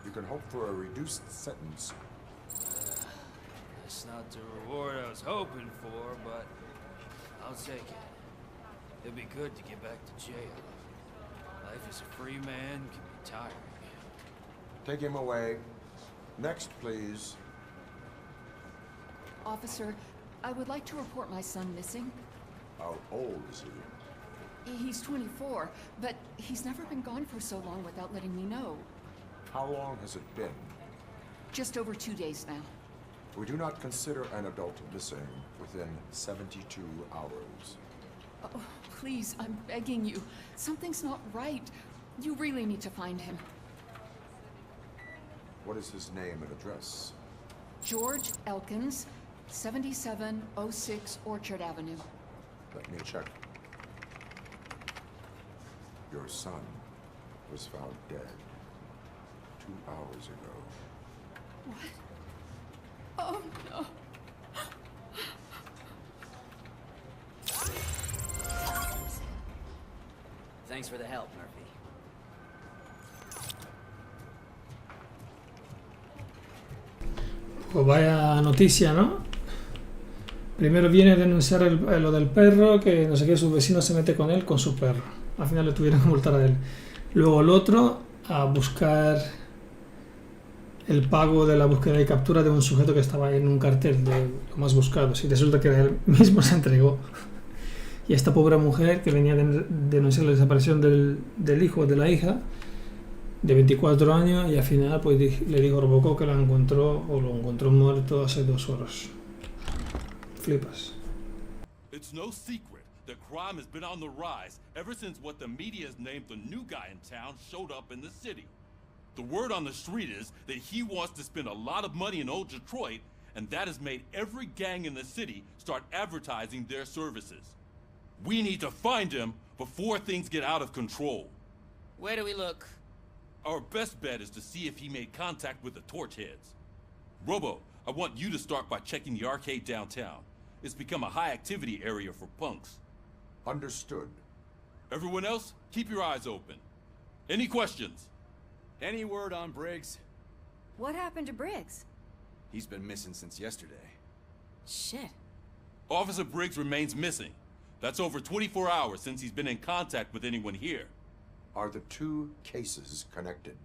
You can hope for a reduced sentence. That's not the reward I was hoping for, but I'll take it. It'd be good to get back to jail. Life as a free man can be tiring. Take him away. Next, please. Officer, I would like to report my son missing. How old is he? He's 24, but he's never been gone for so long without letting me know. How long has it been? Just over 2 days now. We do not consider an adult missing within 72 hours. Oh, please, I'm begging you. Something's not right. You really need to find him. What is his name and address? George Elkins, 7706 Orchard Avenue. Let me check. Your son was found dead 2 hours ago. What? Oh, no. Thanks for the help, Murphy. Pues vaya noticia, ¿no? Primero viene a denunciar lo del perro, que no sé qué, su vecino se mete con él, con su perro. Al final le tuvieron que multar a él. Luego el otro a buscar el pago de la búsqueda y captura de un sujeto que estaba en un cartel de lo más buscado. Y resulta que él mismo se entregó. Y esta pobre mujer que venía a denunciar la desaparición del hijo o de la hija, de 24 años, y al final pues le dijo a RoboCop que lo encontró muerto hace 2 horas. Flipas. It's no secret that crime has been on the rise ever since what the media has named the new guy in town showed up in the city. The word on the street is that he wants to spend a lot of money in old Detroit, and that has made every gang in the city start advertising their services. We need to find him before things get out of control. Where do we look? Our best bet is to see if he made contact with the Torchheads. Robo, I want you to start by checking the arcade downtown. It's become a high-activity area for punks. Understood. Everyone else, keep your eyes open. Any questions? Any word on Briggs? What happened to Briggs? He's been missing since yesterday. Shit. Officer Briggs remains missing. That's over 24 hours since he's been in contact with anyone here. Are the 2 cases connected?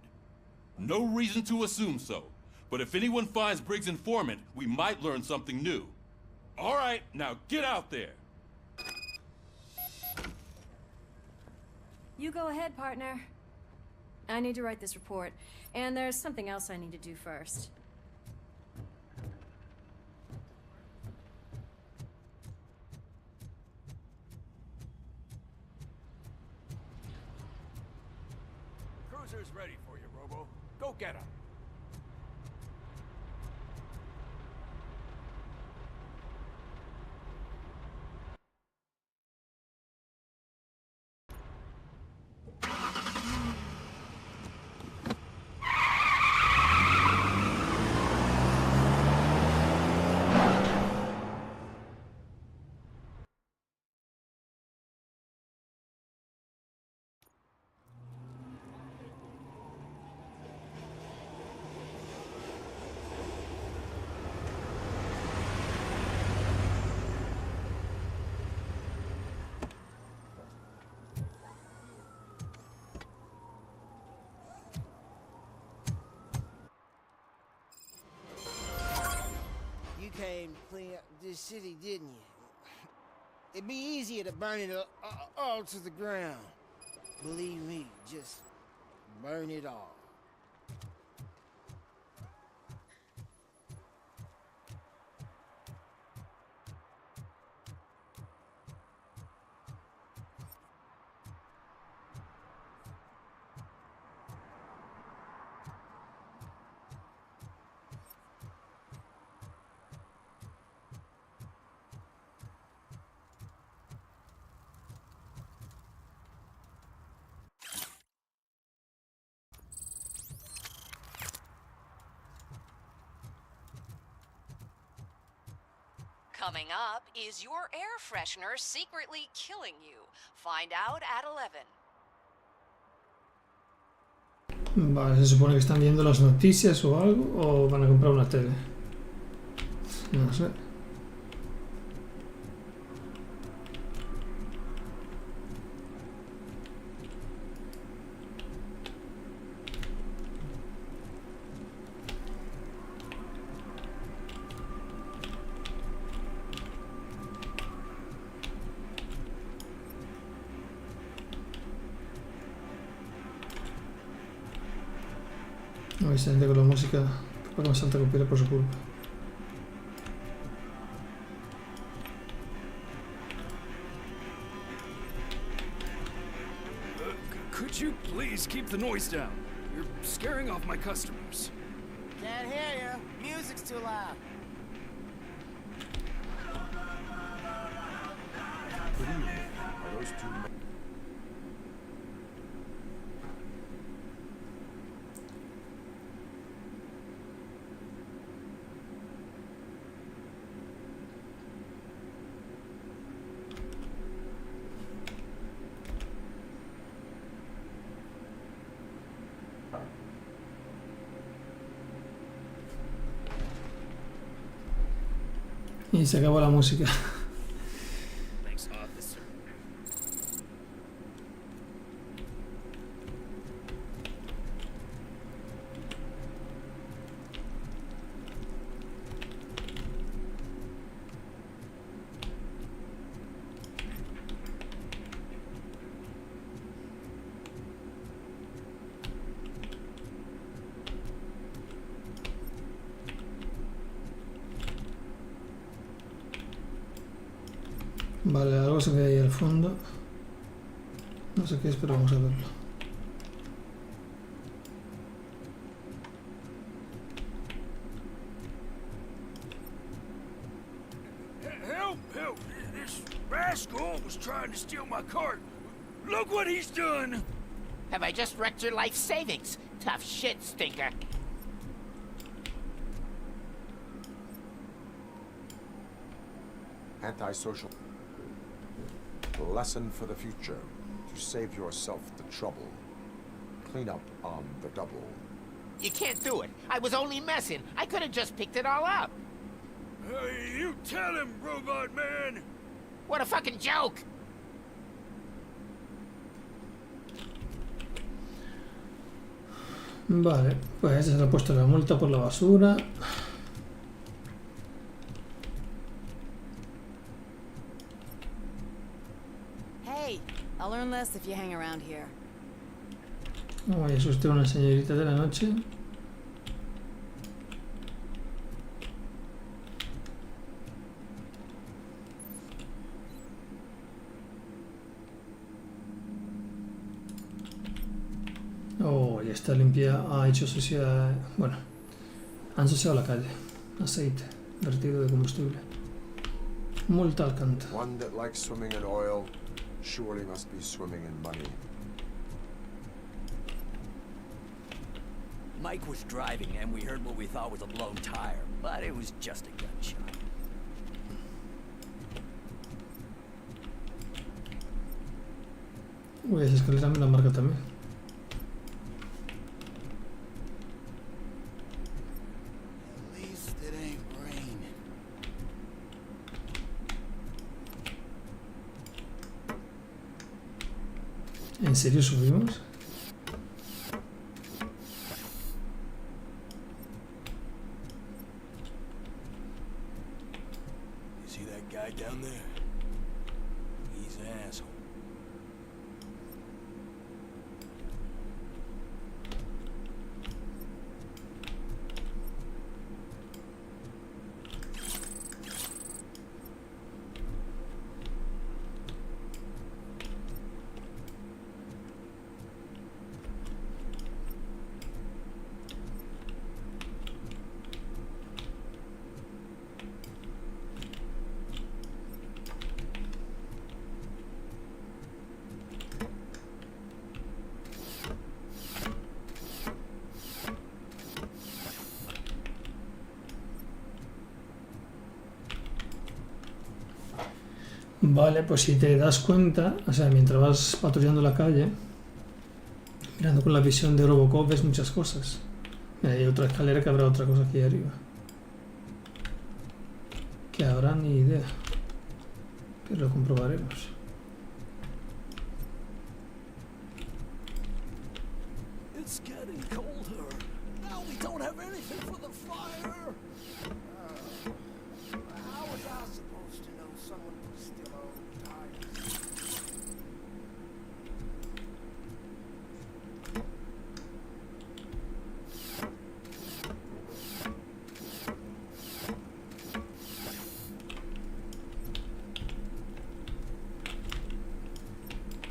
No reason to assume so. But if anyone finds Briggs' informant, we might learn something new. All right, now get out there. You go ahead, partner. I need to write this report, and there's something else I need to do first. Cruiser's ready for you, Robo. Go get him. Came clean up this city, didn't you? It'd be easier to burn it all to the ground. Believe me, just burn it all. Coming up, is your air freshener secretly killing you? Find out at 11. Vale, se supone que están viendo las noticias o algo, o van a comprar una tele. No sé. No, esa gente con la música, capaz que me salta copyright por su culpa. Could you please keep the noise down? You're scaring off my customers. Can't hear you. Music's too loud. Good evening. Are those 2 men? Y se acabó la música. Thanks, officer. Vale, algo se ve ahí al fondo. No sé qué es, pero vamos a verlo. Help! Help! This rascal was trying to steal my cart. Look what he's done! Have I just wrecked your life savings? Tough shit, stinker. Antisocial. Lesson for the future. To save yourself the trouble. Clean up on the double. You can't do it. I was only messing. I could have just picked it all up. You tell him, Robot Man! What a fucking joke! Vale, pues ya se le ha puesto la multa por la basura. Hey, I'll earn less if you hang around here. Oh, ¿es usted una señorita de la noche? Oh, ya está limpia. Ha hecho sucia. Bueno, han ensuciado la calle. Aceite, vertido de combustible. Multa al canto. One that likes swimming in oil surely must be swimming in money. Mike was driving and we heard what we thought was a blown tire, but it was just a gunshot. Uy, esa escalera me la marca también. At least it ain't raining. ¿En serio subimos? See that guy down there? He's an asshole. Vale, pues si te das cuenta, o sea, mientras vas patrullando la calle, mirando con la visión de RoboCop, ves muchas cosas. Mira, hay otra escalera que habrá otra cosa aquí arriba. Que habrá ni idea. Pero lo comprobaremos. It's getting colder. Now we don't have anything for the fire. How was I supposed to know someone was still on tires?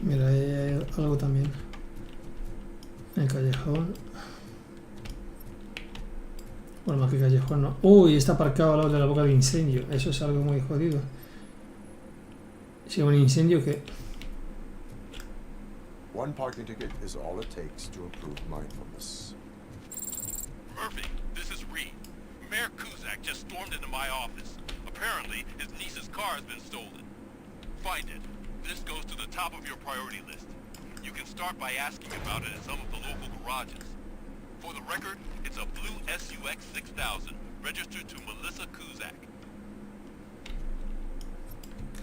Mira, ahí hay algo también. El callejón. Bueno, más que callejón, no. Uy, está aparcado al lado de la boca de incendio. Eso es algo muy jodido. Si hay un incendio, ¿qué? One parking ticket is all it takes to improve mindfulness. Murphy, this is Reed. Mayor Kuzak just stormed into my office. Apparently, his niece's car has been stolen. Find it. This goes to the top of your priority list. You can start by asking about it at some of the local garages. For the record, it's a blue SUX 6000, registered to Melissa Kuzak.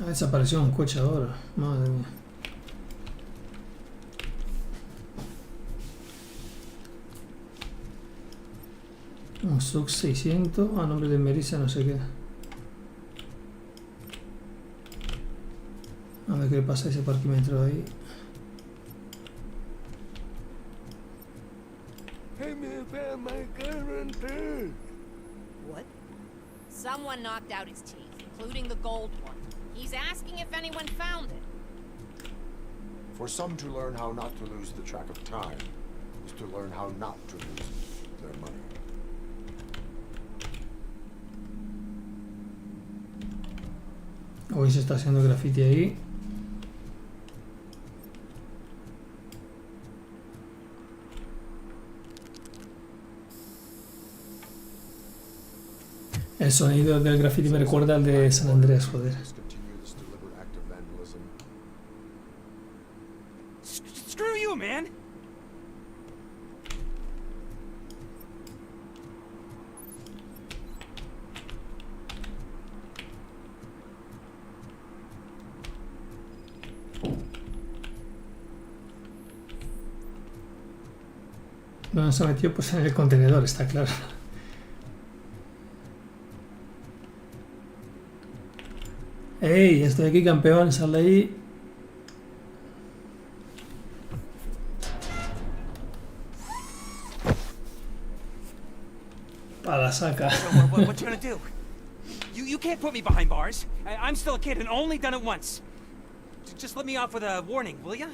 Ah, desapareció un coche ahora. Madre mía. Un SUX 600 a nombre de Melissa no sé qué. A ver qué le pasa a ese parquímetro ahí. What? Someone knocked out his teeth, including the gold one. He's asking if anyone found it. For some to learn how not to lose the track of time is to learn how not to lose their money. Hoy se está haciendo graffiti ahí. El sonido del graffiti me recuerda al de San Andreas, joder. Screw you, man! ¿Dónde se metió? Pues en el contenedor, está claro. ¡Ey! Estoy aquí, campeón, sal de ahí. A la saca. What you gonna do? You can't put me behind bars. I'm still a kid and only done it once. Just let me off with a warning, will ya?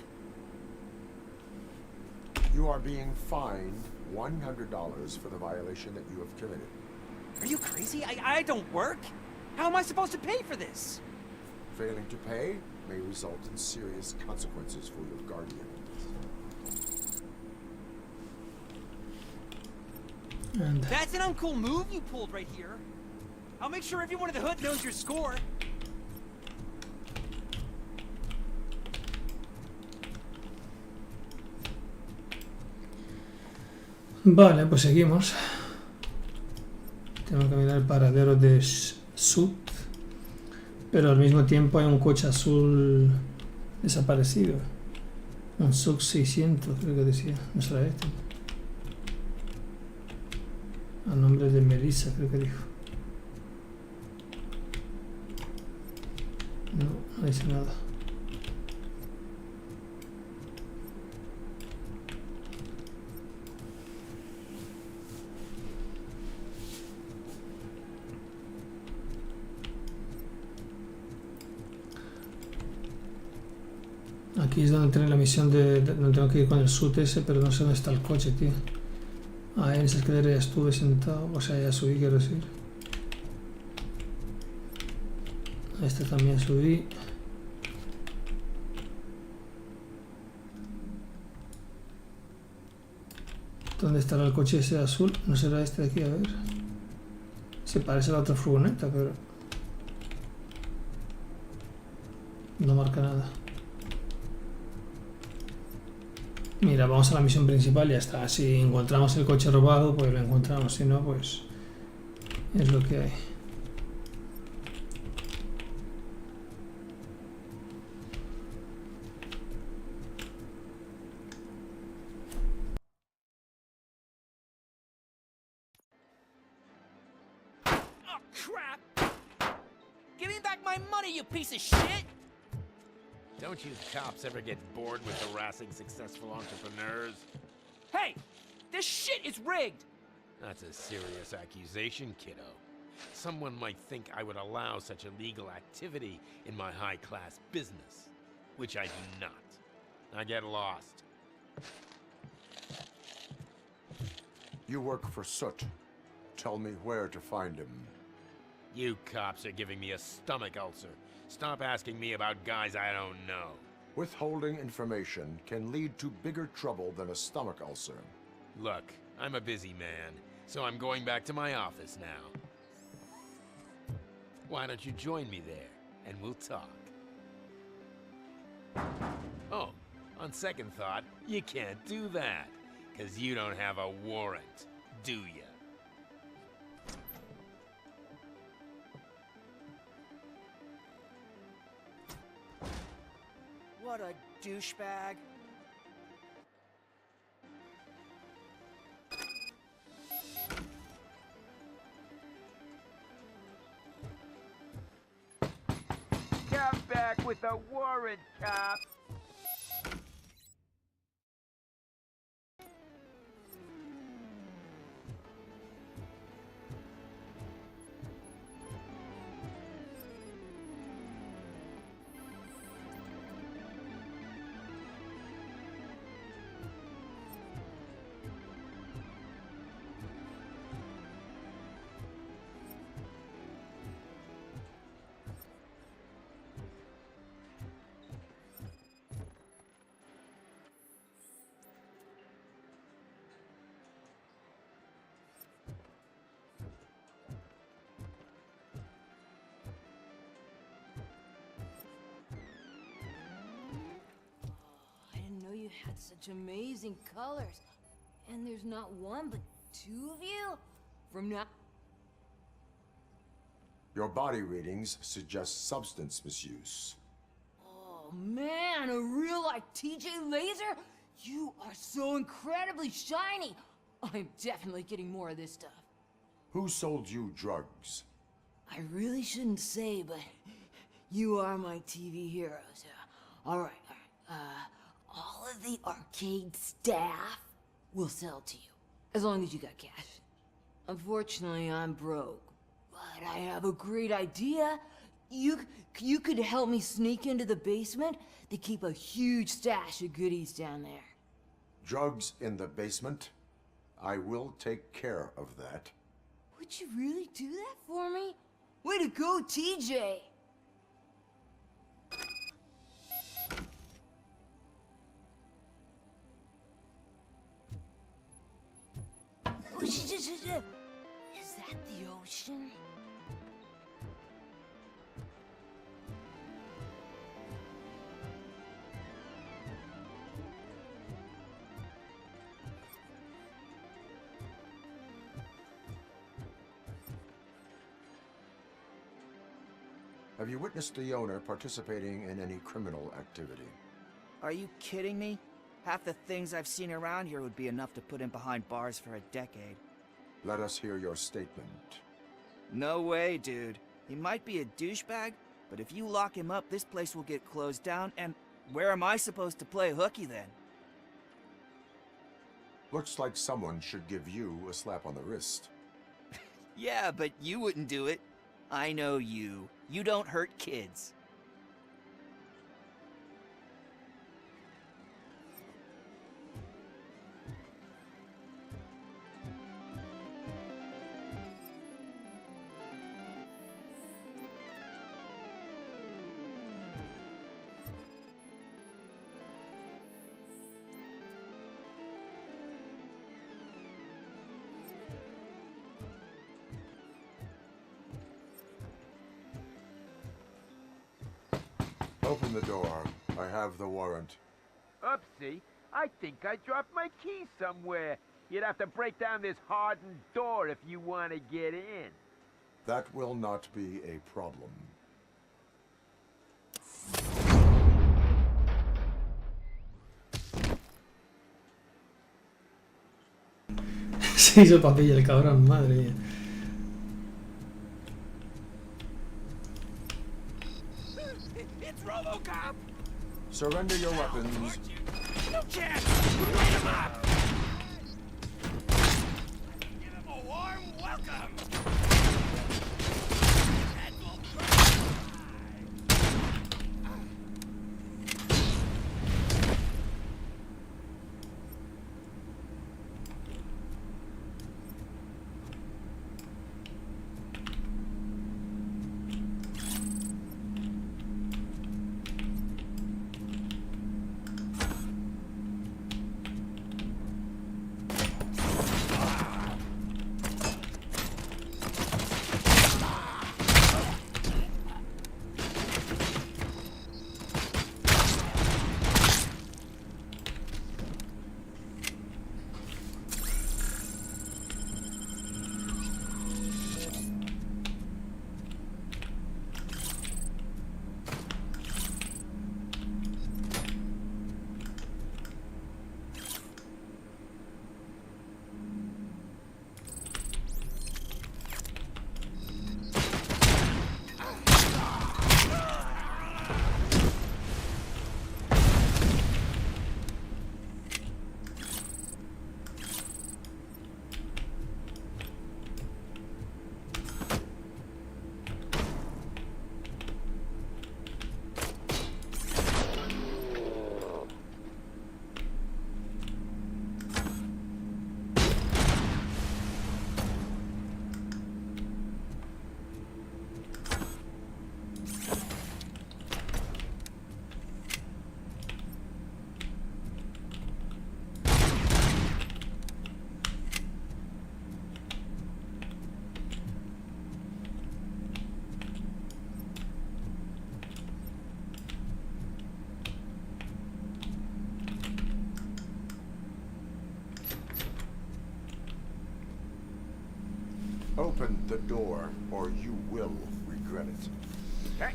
You are being fined $100 for the violation that you have committed. Are you crazy? I don't work. How am I supposed to pay for this? Failing to pay may result in serious consequences for your guardian. And that's an uncool move you pulled right here. I'll make sure everyone in the hood knows your score. Vale, pues seguimos. Tengo que mirar el paradero de Sud. Pero al mismo tiempo hay un coche azul desaparecido. Un Sub 600, creo que decía. No será este. A nombre de Melissa, creo que dijo. No dice nada. Aquí es donde tengo la misión donde tengo que ir con el SUT ese, pero no sé dónde está el coche, tío. Ah, en esa escalera ya estuve sentado, o sea, ya subí, quiero decir. A este también subí. ¿Dónde estará el coche ese azul? No será este de aquí, a ver. Se parece a la otra furgoneta, pero no marca nada. Mira, vamos a la misión principal y ya está. Si encontramos el coche robado, pues lo encontramos. Si no, pues es lo que hay. Oh, crap! Give me back my money, you piece of shit! Don't you cops ever get bored with harassing successful entrepreneurs? Hey! This shit is rigged! That's a serious accusation, kiddo. Someone might think I would allow such illegal activity in my high-class business, which I do not. I get lost. You work for Soot. Tell me where to find him. You cops are giving me a stomach ulcer. Stop asking me about guys I don't know. Withholding information can lead to bigger trouble than a stomach ulcer. Look, I'm a busy man, so I'm going back to my office now. Why don't you join me there, and we'll talk. Oh, on second thought, you can't do that, 'cause you don't have a warrant, do ya? What a douchebag. Come back with a warrant, cop. you had such amazing colors. And there's not one, but two of you? From now... Your body readings suggest substance misuse. Oh man, a real like TJ laser? You are so incredibly shiny! I'm definitely getting more of this stuff. Who sold you drugs? I really shouldn't say, but you are my TV heroes. Alright. All of the arcade staff will sell to you, as long as you got cash. Unfortunately, I'm broke, but I have a great idea. You could help me sneak into the basement. They keep a huge stash of goodies down there. Drugs in the basement? I will take care of that. Would you really do that for me? Way to go, TJ! Is that the ocean? Have you witnessed the owner participating in any criminal activity? Are you kidding me? Half the things I've seen around here would be enough to put him behind bars for a decade. Let us hear your statement. No way, dude. He might be a douchebag, but if you lock him up, this place will get closed down, and where am I supposed to play hooky then? Looks like someone should give you a slap on the wrist. Yeah, but you wouldn't do it. I know you. You don't hurt kids. Open the door. I have the warrant. Oopsie, I think I dropped my key somewhere. You'd have to break down this hardened door if you want to get in. That will not be a problem. Se hizo papilla el cabrón, madre mía. It's RoboCop! Surrender your weapons. No chance! Light him up! Give him a warm welcome! And we'll Open the door, or you will regret it.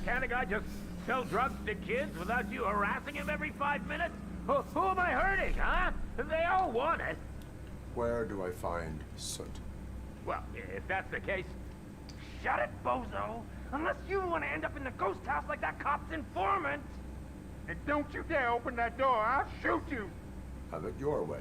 Can't a guy just sell drugs to kids without you harassing him every 5 minutes? Who am I hurting, huh? They all want it. Where do I find Soot? Well, if that's the case, shut it, bozo! Unless you want to end up in the ghost house like that cop's informant! And don't you dare open that door, I'll shoot you! Have it your way.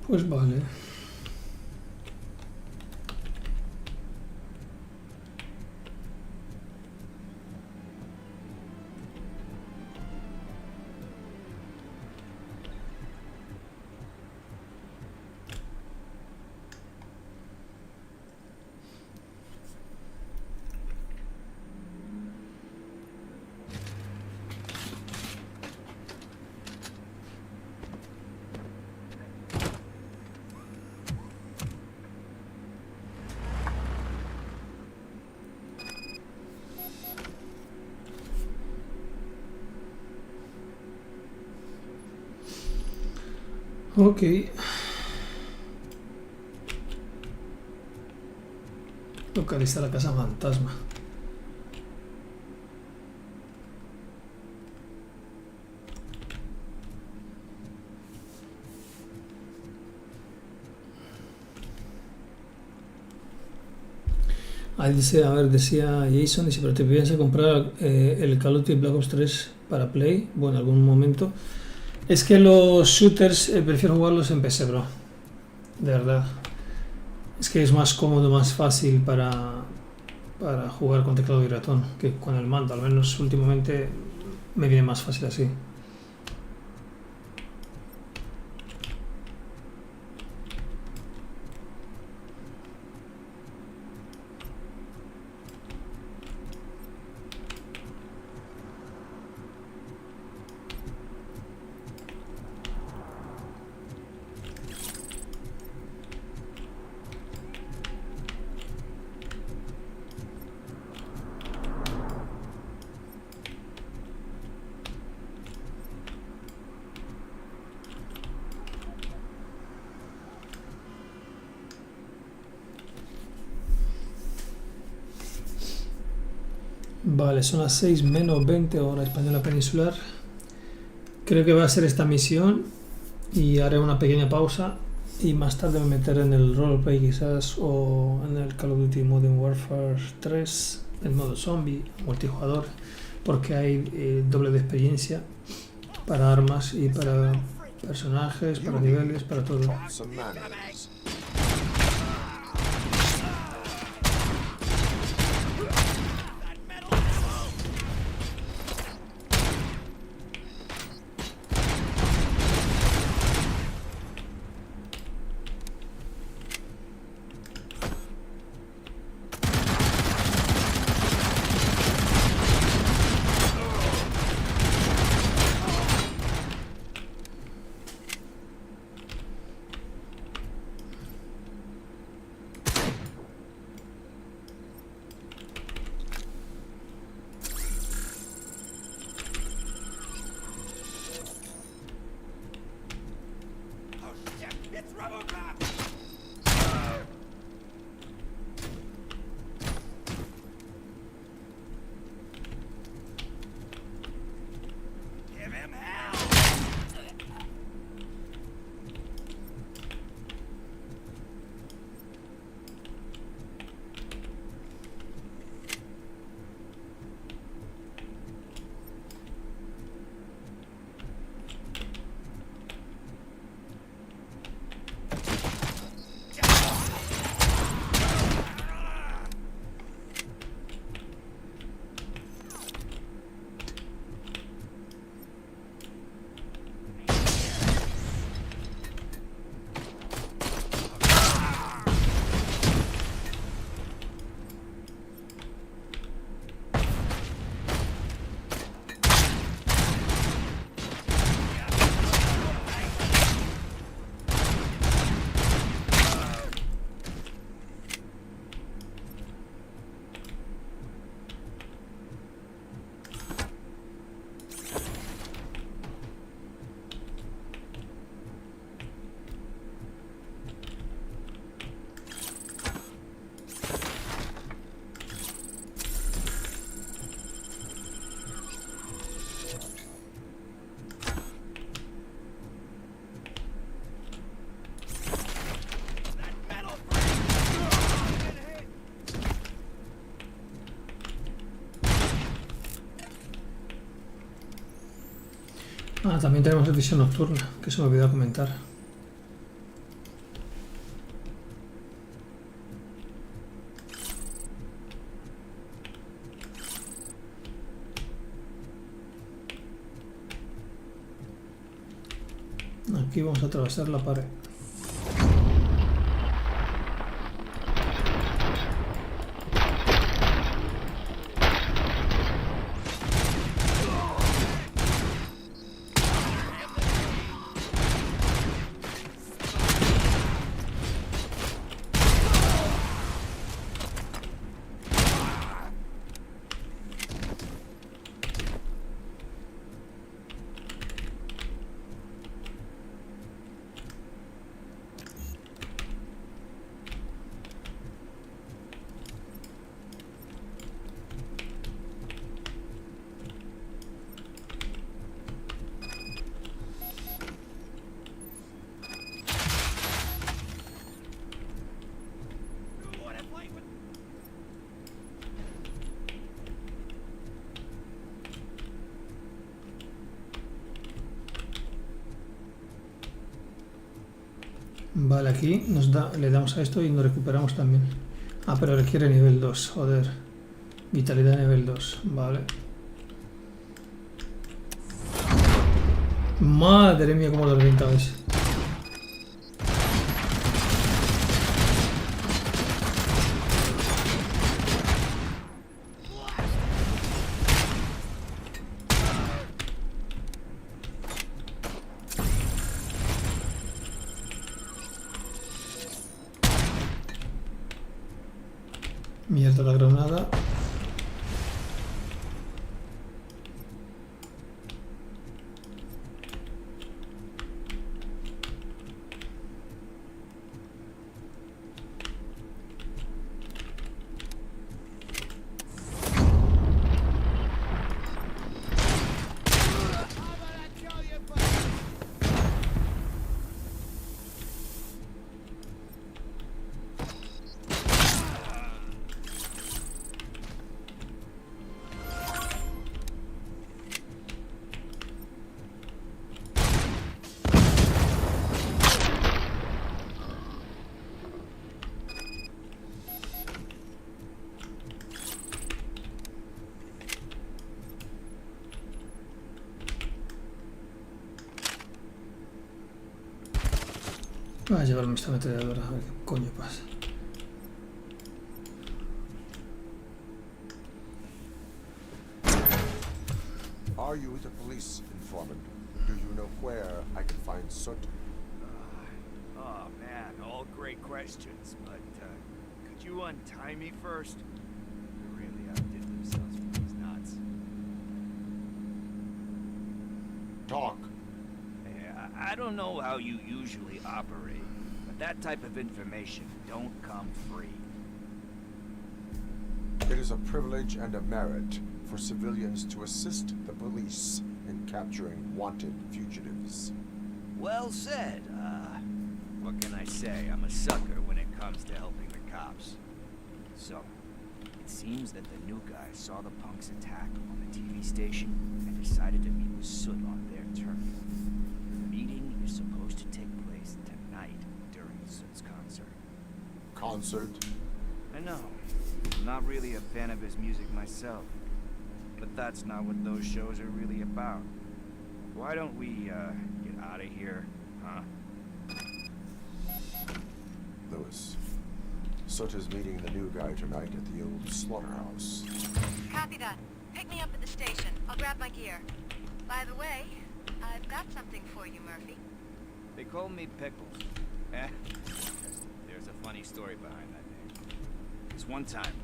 Pues vale. Ok. Localiza la casa fantasma. Ahí dice, a ver, decía Jason, dice, pero te piensas comprar el Call of Duty Black Ops 3 para Play, bueno, en algún momento. Es que los shooters prefiero jugarlos en PC, bro. De verdad. Es que es más cómodo, más fácil para jugar con teclado y ratón que con el mando. Al menos últimamente me viene más fácil así. Vale, son las 6 menos 20 hora española peninsular. Creo que va a ser esta misión y haré una pequeña pausa y más tarde me meteré en el roleplay quizás o en el Call of Duty Modern Warfare 3, el modo zombie, multijugador, porque hay doble de experiencia para armas y para personajes, para niveles, para todo. Ah, también tenemos visión nocturna, que se me olvidó comentar. Aquí vamos a atravesar la pared. Vale, aquí le damos a esto y nos recuperamos también. Ah, pero requiere nivel 2, joder. Vitalidad nivel 2, vale. Madre mía, cómo lo he reventado ese. Mierda la granada. Voy a llevarme esta ametralladora, a ver qué coño pasa. Are you the police informant? Do you know where I can find Soot? Oh man, all great questions, but could you untie me first? They really outdid themselves for these nuts. Talk. I don't know how you usually operate, but that type of information don't come free. It is a privilege and a merit for civilians to assist the police in capturing wanted fugitives. Well said. What can I say? I'm a sucker when it comes to helping the cops. So, it seems that the new guy saw the punks attack on the TV station and decided to meet with Soot on their turf. The meeting is supposed to take place tonight during Soot's concert. Concert? I know. I'm not really a fan of his music myself. But that's not what those shows are really about. Why don't we, get out of here, huh? Lewis, Soot is meeting the new guy tonight at the old slaughterhouse. Copy that. Pick me up at the station. I'll grab my gear. By the way, I've got something for you, Murphy. They call me Pickles. There's a funny story behind that name. This one time,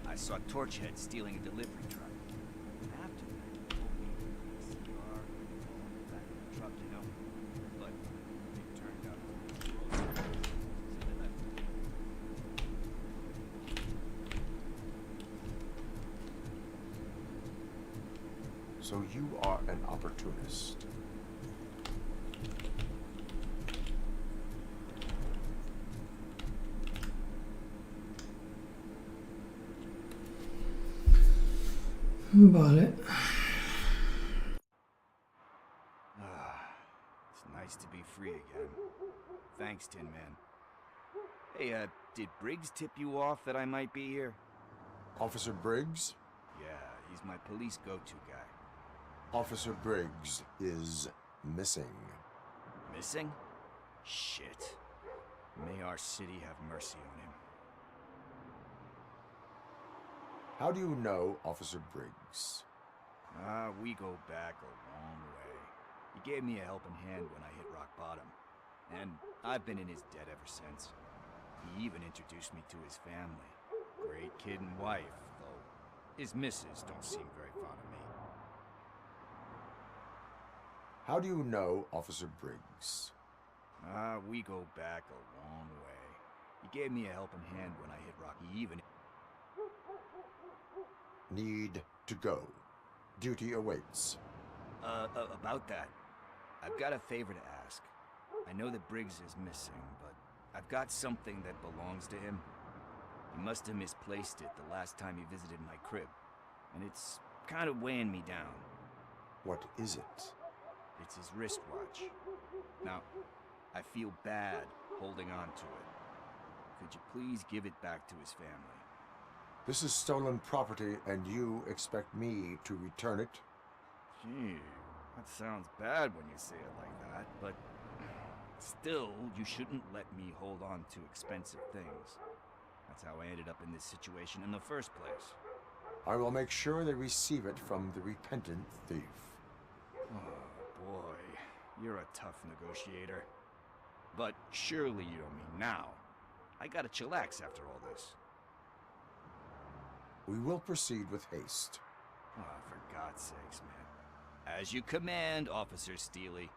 I saw Torchhead stealing a delivery truck. After that, he told me to put a cigar in the back of the truck, you know? But it turned out to be so they left me. So you are an opportunist. Vale. Thanks, Tin Man. Hey, did Briggs tip you off that I might be here? Officer Briggs? Yeah, he's my police go-to guy. Officer Briggs is missing. Missing? Shit. May our city have mercy on him. How do you know Officer Briggs? We go back a long way. He gave me a helping hand when I hit rock bottom. And I've been in his debt ever since. He even introduced me to his family. Great kid and wife, though his missus don't seem very fond of me. How do you know Officer Briggs? We go back a long way. He gave me a helping hand when I hit rock. He even... Need to go. Duty awaits. About that, I've got a favor to ask. I know that Briggs is missing, but I've got something that belongs to him. He must have misplaced it the last time he visited my crib, and it's kind of weighing me down. What is it? It's his wristwatch. Now, I feel bad holding on to it. Could you please give it back to his family? This is stolen property, and you expect me to return it? Gee, that sounds bad when you say it like that, but still, you shouldn't let me hold on to expensive things. That's how I ended up in this situation in the first place. I will make sure they receive it from the repentant thief. Oh, boy. You're a tough negotiator. But surely you don't mean now. I gotta chillax after all this. We will proceed with haste. Oh, for God's sakes, man. As you command, Officer Steely.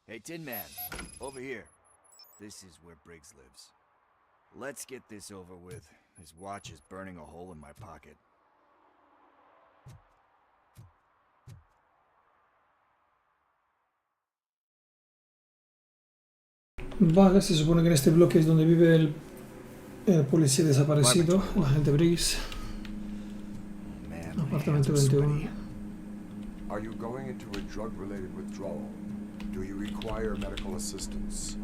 Hey, Tin Man, over here. This is where Briggs lives. Let's get this over with. His watch is burning a hole in my pocket. Vale, se supone que en este bloque es donde vive el policía desaparecido, el agente Briggs. Apartamento 21. Are you going into a drug-related withdrawal? Do you require medical assistance?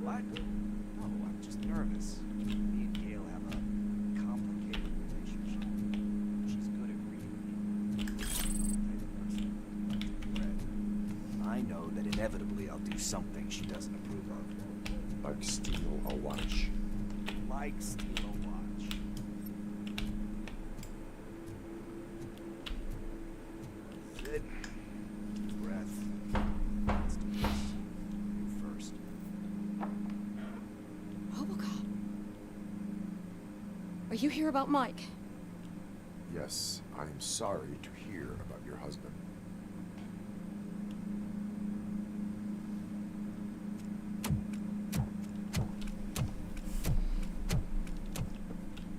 What? No, I'm just nervous. Me and Gail have a complicated relationship. She's good at reading me. I know that inevitably I'll do something she doesn't approve of. Like steal a watch. Like steal a watch. Sit. Breath. Let's do this. You first. RoboCop. Are you here about Mike? Yes, I am sorry to hear about your husband.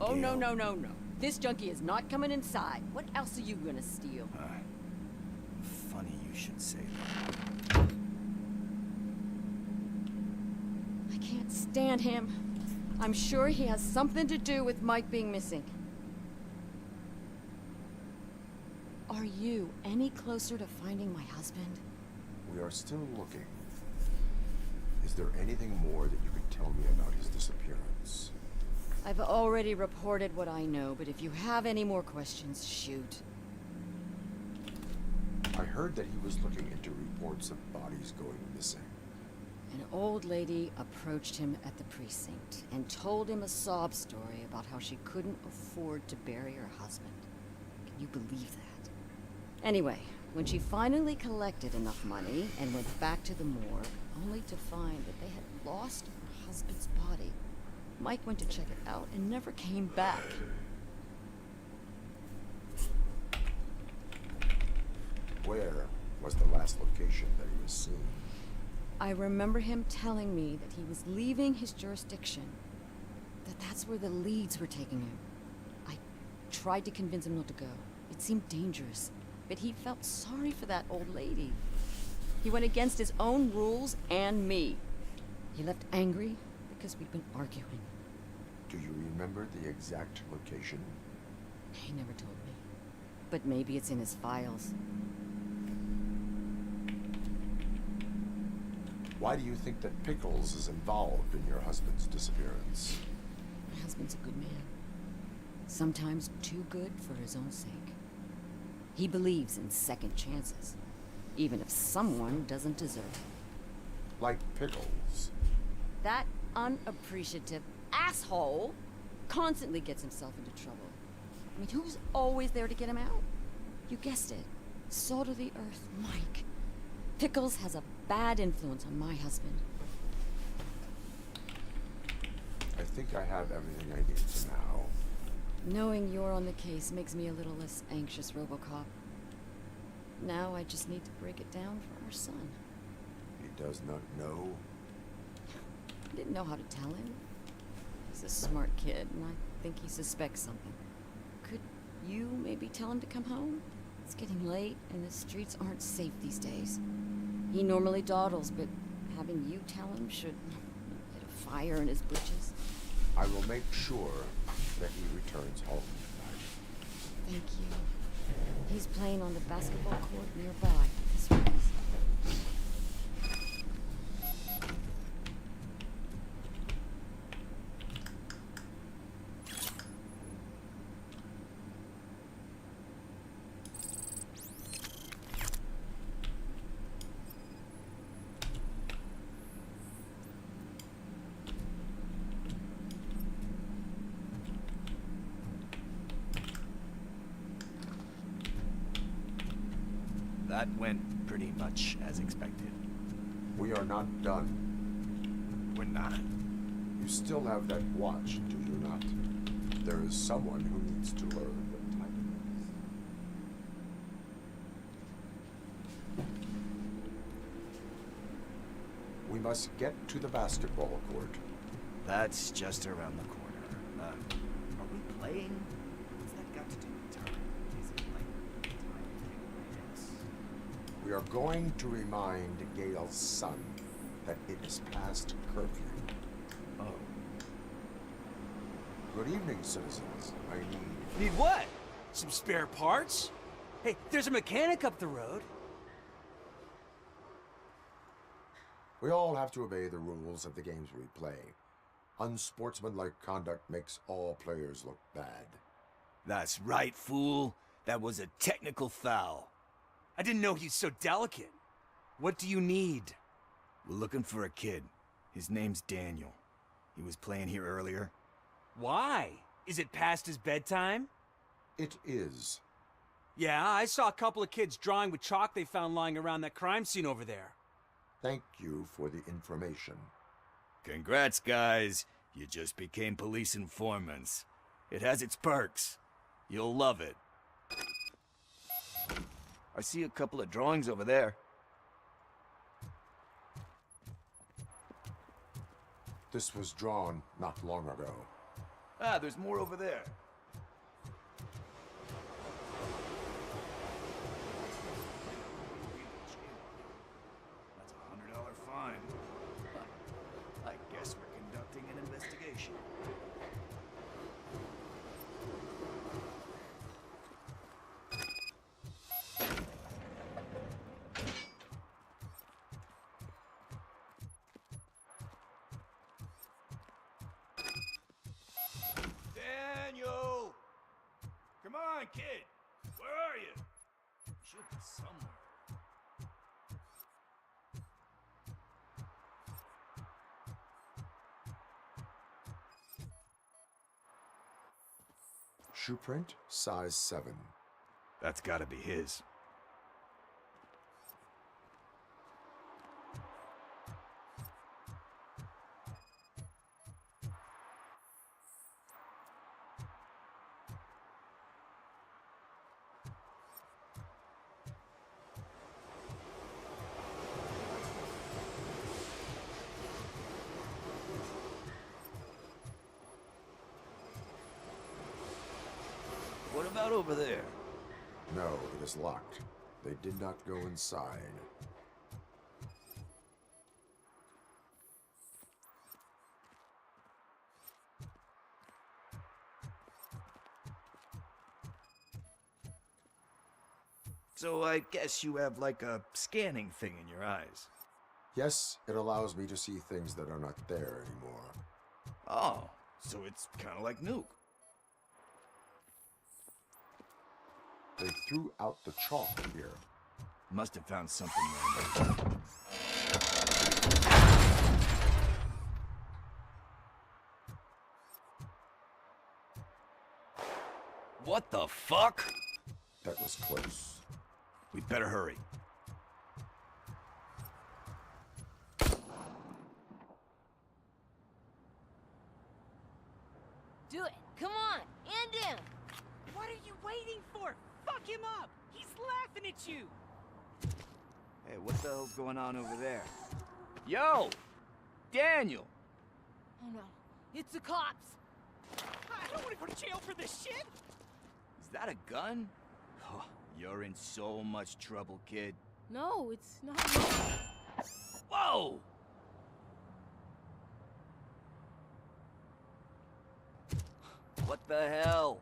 Oh, no, no, no, no. This junkie is not coming inside. What else are you gonna steal? Funny you should say that. I can't stand him. I'm sure he has something to do with Mike being missing. Are you any closer to finding my husband? We are still looking. Is there anything more that you could tell me about his disappearance? I've already reported what I know, but if you have any more questions, shoot. I heard that he was looking into reports of bodies going missing. An old lady approached him at the precinct and told him a sob story about how she couldn't afford to bury her husband. Can you believe that? Anyway, when she finally collected enough money and went back to the morgue, only to find that they had lost her husband's body, Mike went to check it out and never came back. Where was the last location that he was seen? I remember him telling me that he was leaving his jurisdiction, that that's where the leads were taking him. I tried to convince him not to go. It seemed dangerous, but he felt sorry for that old lady. He went against his own rules and me. He left angry because we'd been arguing. Do you remember the exact location? He never told me. But maybe it's in his files. Why do you think that Pickles is involved in your husband's disappearance? My husband's a good man. Sometimes too good for his own sake. He believes in second chances, even if someone doesn't deserve it. Like Pickles. That unappreciative asshole constantly gets himself into trouble. I mean, who's always there to get him out? You guessed it. Salt of the earth, Mike. Pickles has a bad influence on my husband. I think I have everything I need for now. Knowing you're on the case makes me a little less anxious, RoboCop. Now I just need to break it down for our son. He does not know. I didn't know how to tell him. He's a smart kid, and I think he suspects something. Could you maybe tell him to come home? It's getting late, and the streets aren't safe these days. He normally dawdles, but having you tell him should light a fire in his britches. I will make sure that he returns home tonight. Thank you. He's playing on the basketball court nearby. This way. That went pretty much as expected. We are not done. We're not. You still have that watch, do you not? There is someone who needs to learn what time it is. We must get to the basketball court. That's just around the corner. Are we playing? What's that got to do with time? Is it like time thing? We are going to remind Gale's son that it is past curfew. Oh. Good evening, citizens. I need... Need what? Some spare parts? Hey, there's a mechanic up the road. We all have to obey the rules of the games we play. Unsportsmanlike conduct makes all players look bad. That's right, fool. That was a technical foul. I didn't know he's so delicate. What do you need? We're looking for a kid. His name's Daniel. He was playing here earlier. Why? Is it past his bedtime? It is. Yeah, I saw a couple of kids drawing with chalk they found lying around that crime scene over there. Thank you for the information. Congrats, guys. You just became police informants. It has its perks. You'll love it. I see a couple of drawings over there. This was drawn not long ago. Ah, there's more over there. That's a $100 fine. I guess we're conducting an investigation. Daniel! Come on, kid! Where are you? You should be somewhere. Shoe print, size 7. That's gotta be his. What about over there? No, it is locked. They did not go inside. So I guess you have like a scanning thing in your eyes. Yes, it allows me to see things that are not there anymore. Oh, so it's kind of like Nuke. They threw out the chalk here. Must have found something random. What the fuck? That was close. We'd better hurry. Do it. Come on. End him. What are you waiting for? Fuck him up! He's laughing at you! Hey, what the hell's going on over there? Yo! Daniel! Oh no. It's the cops. I don't want to go to jail for this shit! Is that a gun? Oh, you're in so much trouble, kid. No, it's not. Whoa! What the hell?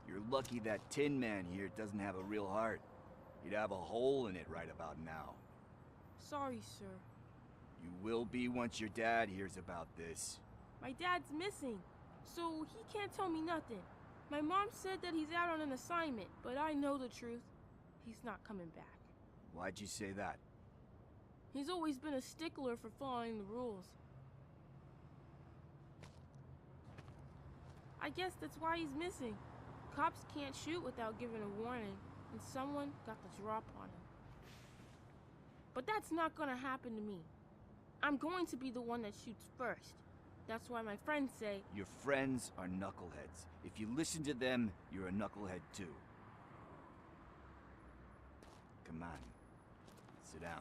You're lucky that Tin Man here doesn't have a real heart. He'd have a hole in it right about now. Sorry, sir. You will be once your dad hears about this. My dad's missing, so he can't tell me nothing. My mom said that he's out on an assignment, but I know the truth. He's not coming back. Why'd you say that? He's always been a stickler for following the rules. I guess that's why he's missing. Cops can't shoot without giving a warning, and someone got the drop on him. But that's not gonna happen to me. I'm going to be the one that shoots first. That's why my friends say... Your friends are knuckleheads. If you listen to them, you're a knucklehead too. Come on. Sit down.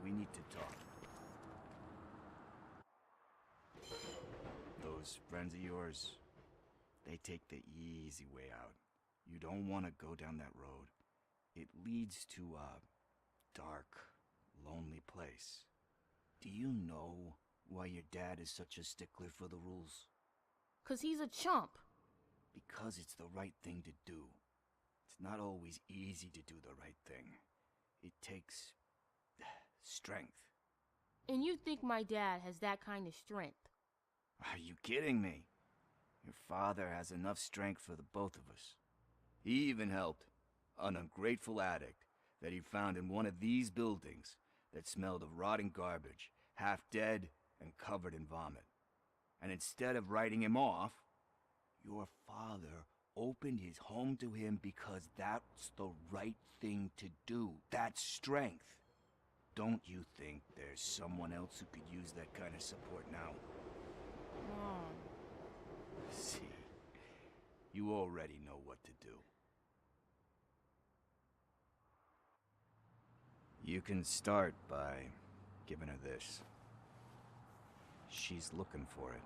We need to talk. Those friends of yours, they take the easy way out. You don't want to go down that road. It leads to a dark, lonely place. Do you know why your dad is such a stickler for the rules? 'Cause he's a chump. Because it's the right thing to do. It's not always easy to do the right thing. It takes strength. And you think my dad has that kind of strength? Are you kidding me? Your father has enough strength for the both of us. He even helped an ungrateful addict that he found in one of these buildings that smelled of rotting garbage, half dead and covered in vomit. And instead of writing him off, your father opened his home to him because that's the right thing to do. That's strength. Don't you think there's someone else who could use that kind of support now? Mom. See, you already know what to do. You can start by giving her this. She's looking for it.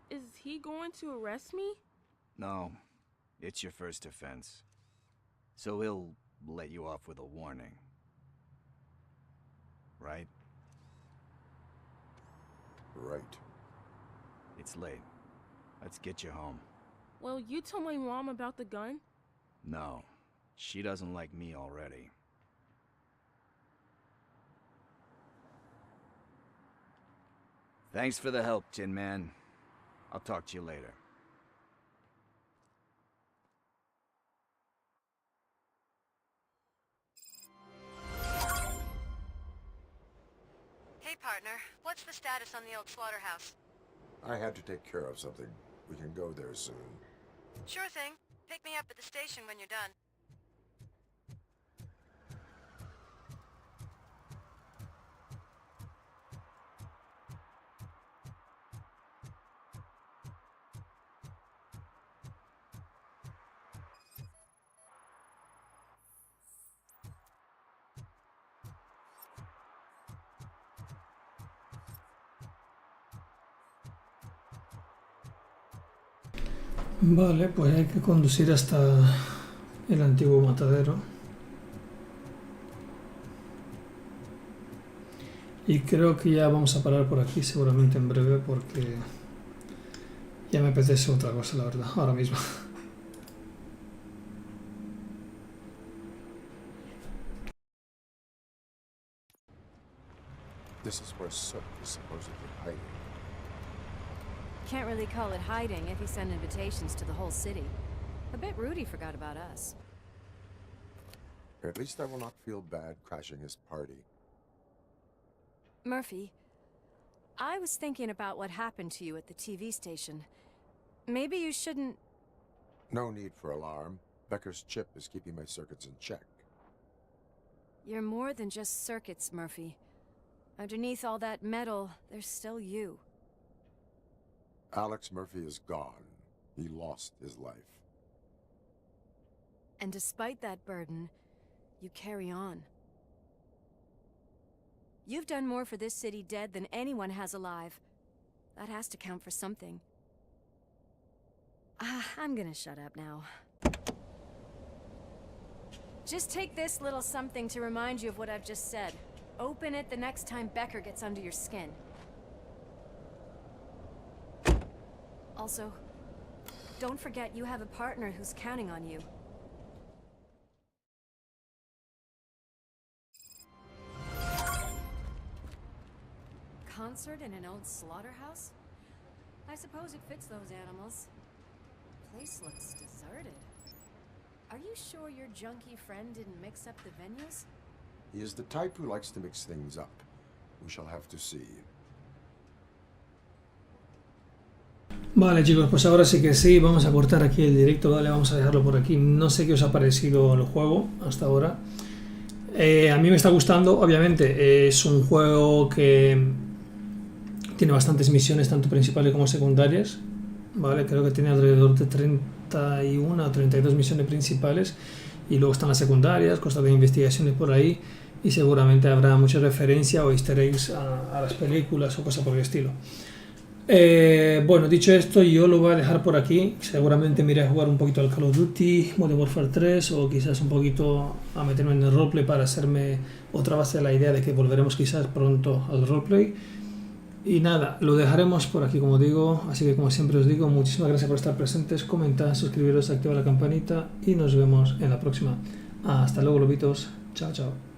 Is he going to arrest me? No, it's your first offense. So he'll let you off with a warning. Right? Right. It's late. Let's get you home. Well, you told my mom about the gun? No, she doesn't like me already. Thanks for the help, Tin Man. I'll talk to you later. Hey, partner. What's the status on the old slaughterhouse? I had to take care of something. We can go there soon. Sure thing. Pick me up at the station when you're done. Vale, pues hay que conducir hasta el antiguo matadero. Y creo que ya vamos a parar por aquí seguramente en breve porque ya me apetece otra cosa, la verdad, ahora mismo. This is where Sook is supposedly hiding. Can't really call it hiding if he sent invitations to the whole city. A bit rude he forgot about us. At least I will not feel bad crashing his party. Murphy, I was thinking about what happened to you at the TV station. Maybe you shouldn't... No need for alarm. Becker's chip is keeping my circuits in check. You're more than just circuits, Murphy. Underneath all that metal, there's still you. Alex Murphy is gone. He lost his life. And despite that burden, you carry on. You've done more for this city dead than anyone has alive. That has to count for something. I'm gonna shut up now. Just take this little something to remind you of what I've just said. Open it the next time Becker gets under your skin. Also, don't forget you have a partner who's counting on you. Concert in an old slaughterhouse? I suppose it fits those animals. Place looks deserted. Are you sure your junkie friend didn't mix up the venues? He is the type who likes to mix things up. We shall have to see. Vale chicos, pues ahora sí que sí, vamos a cortar aquí el directo, vale, vamos a dejarlo por aquí. No sé qué os ha parecido el juego hasta ahora. A mí me está gustando, obviamente, es un juego que tiene bastantes misiones, tanto principales como secundarias. Vale, creo que tiene alrededor de 31 o 32 misiones principales y luego están las secundarias, cosas de investigaciones por ahí y seguramente habrá mucha referencia o easter eggs a las películas o cosas por el estilo. Bueno, dicho esto, yo lo voy a dejar por aquí. Seguramente me iré a jugar un poquito al Call of Duty, Modern Warfare 3 o quizás un poquito a meterme en el roleplay para hacerme otra base de la idea de que volveremos quizás pronto al roleplay. Y nada, lo dejaremos por aquí como digo, así que como siempre os digo, muchísimas gracias por estar presentes, comentad, suscribiros, activad la campanita y nos vemos en la próxima. Hasta luego lobitos, chao chao.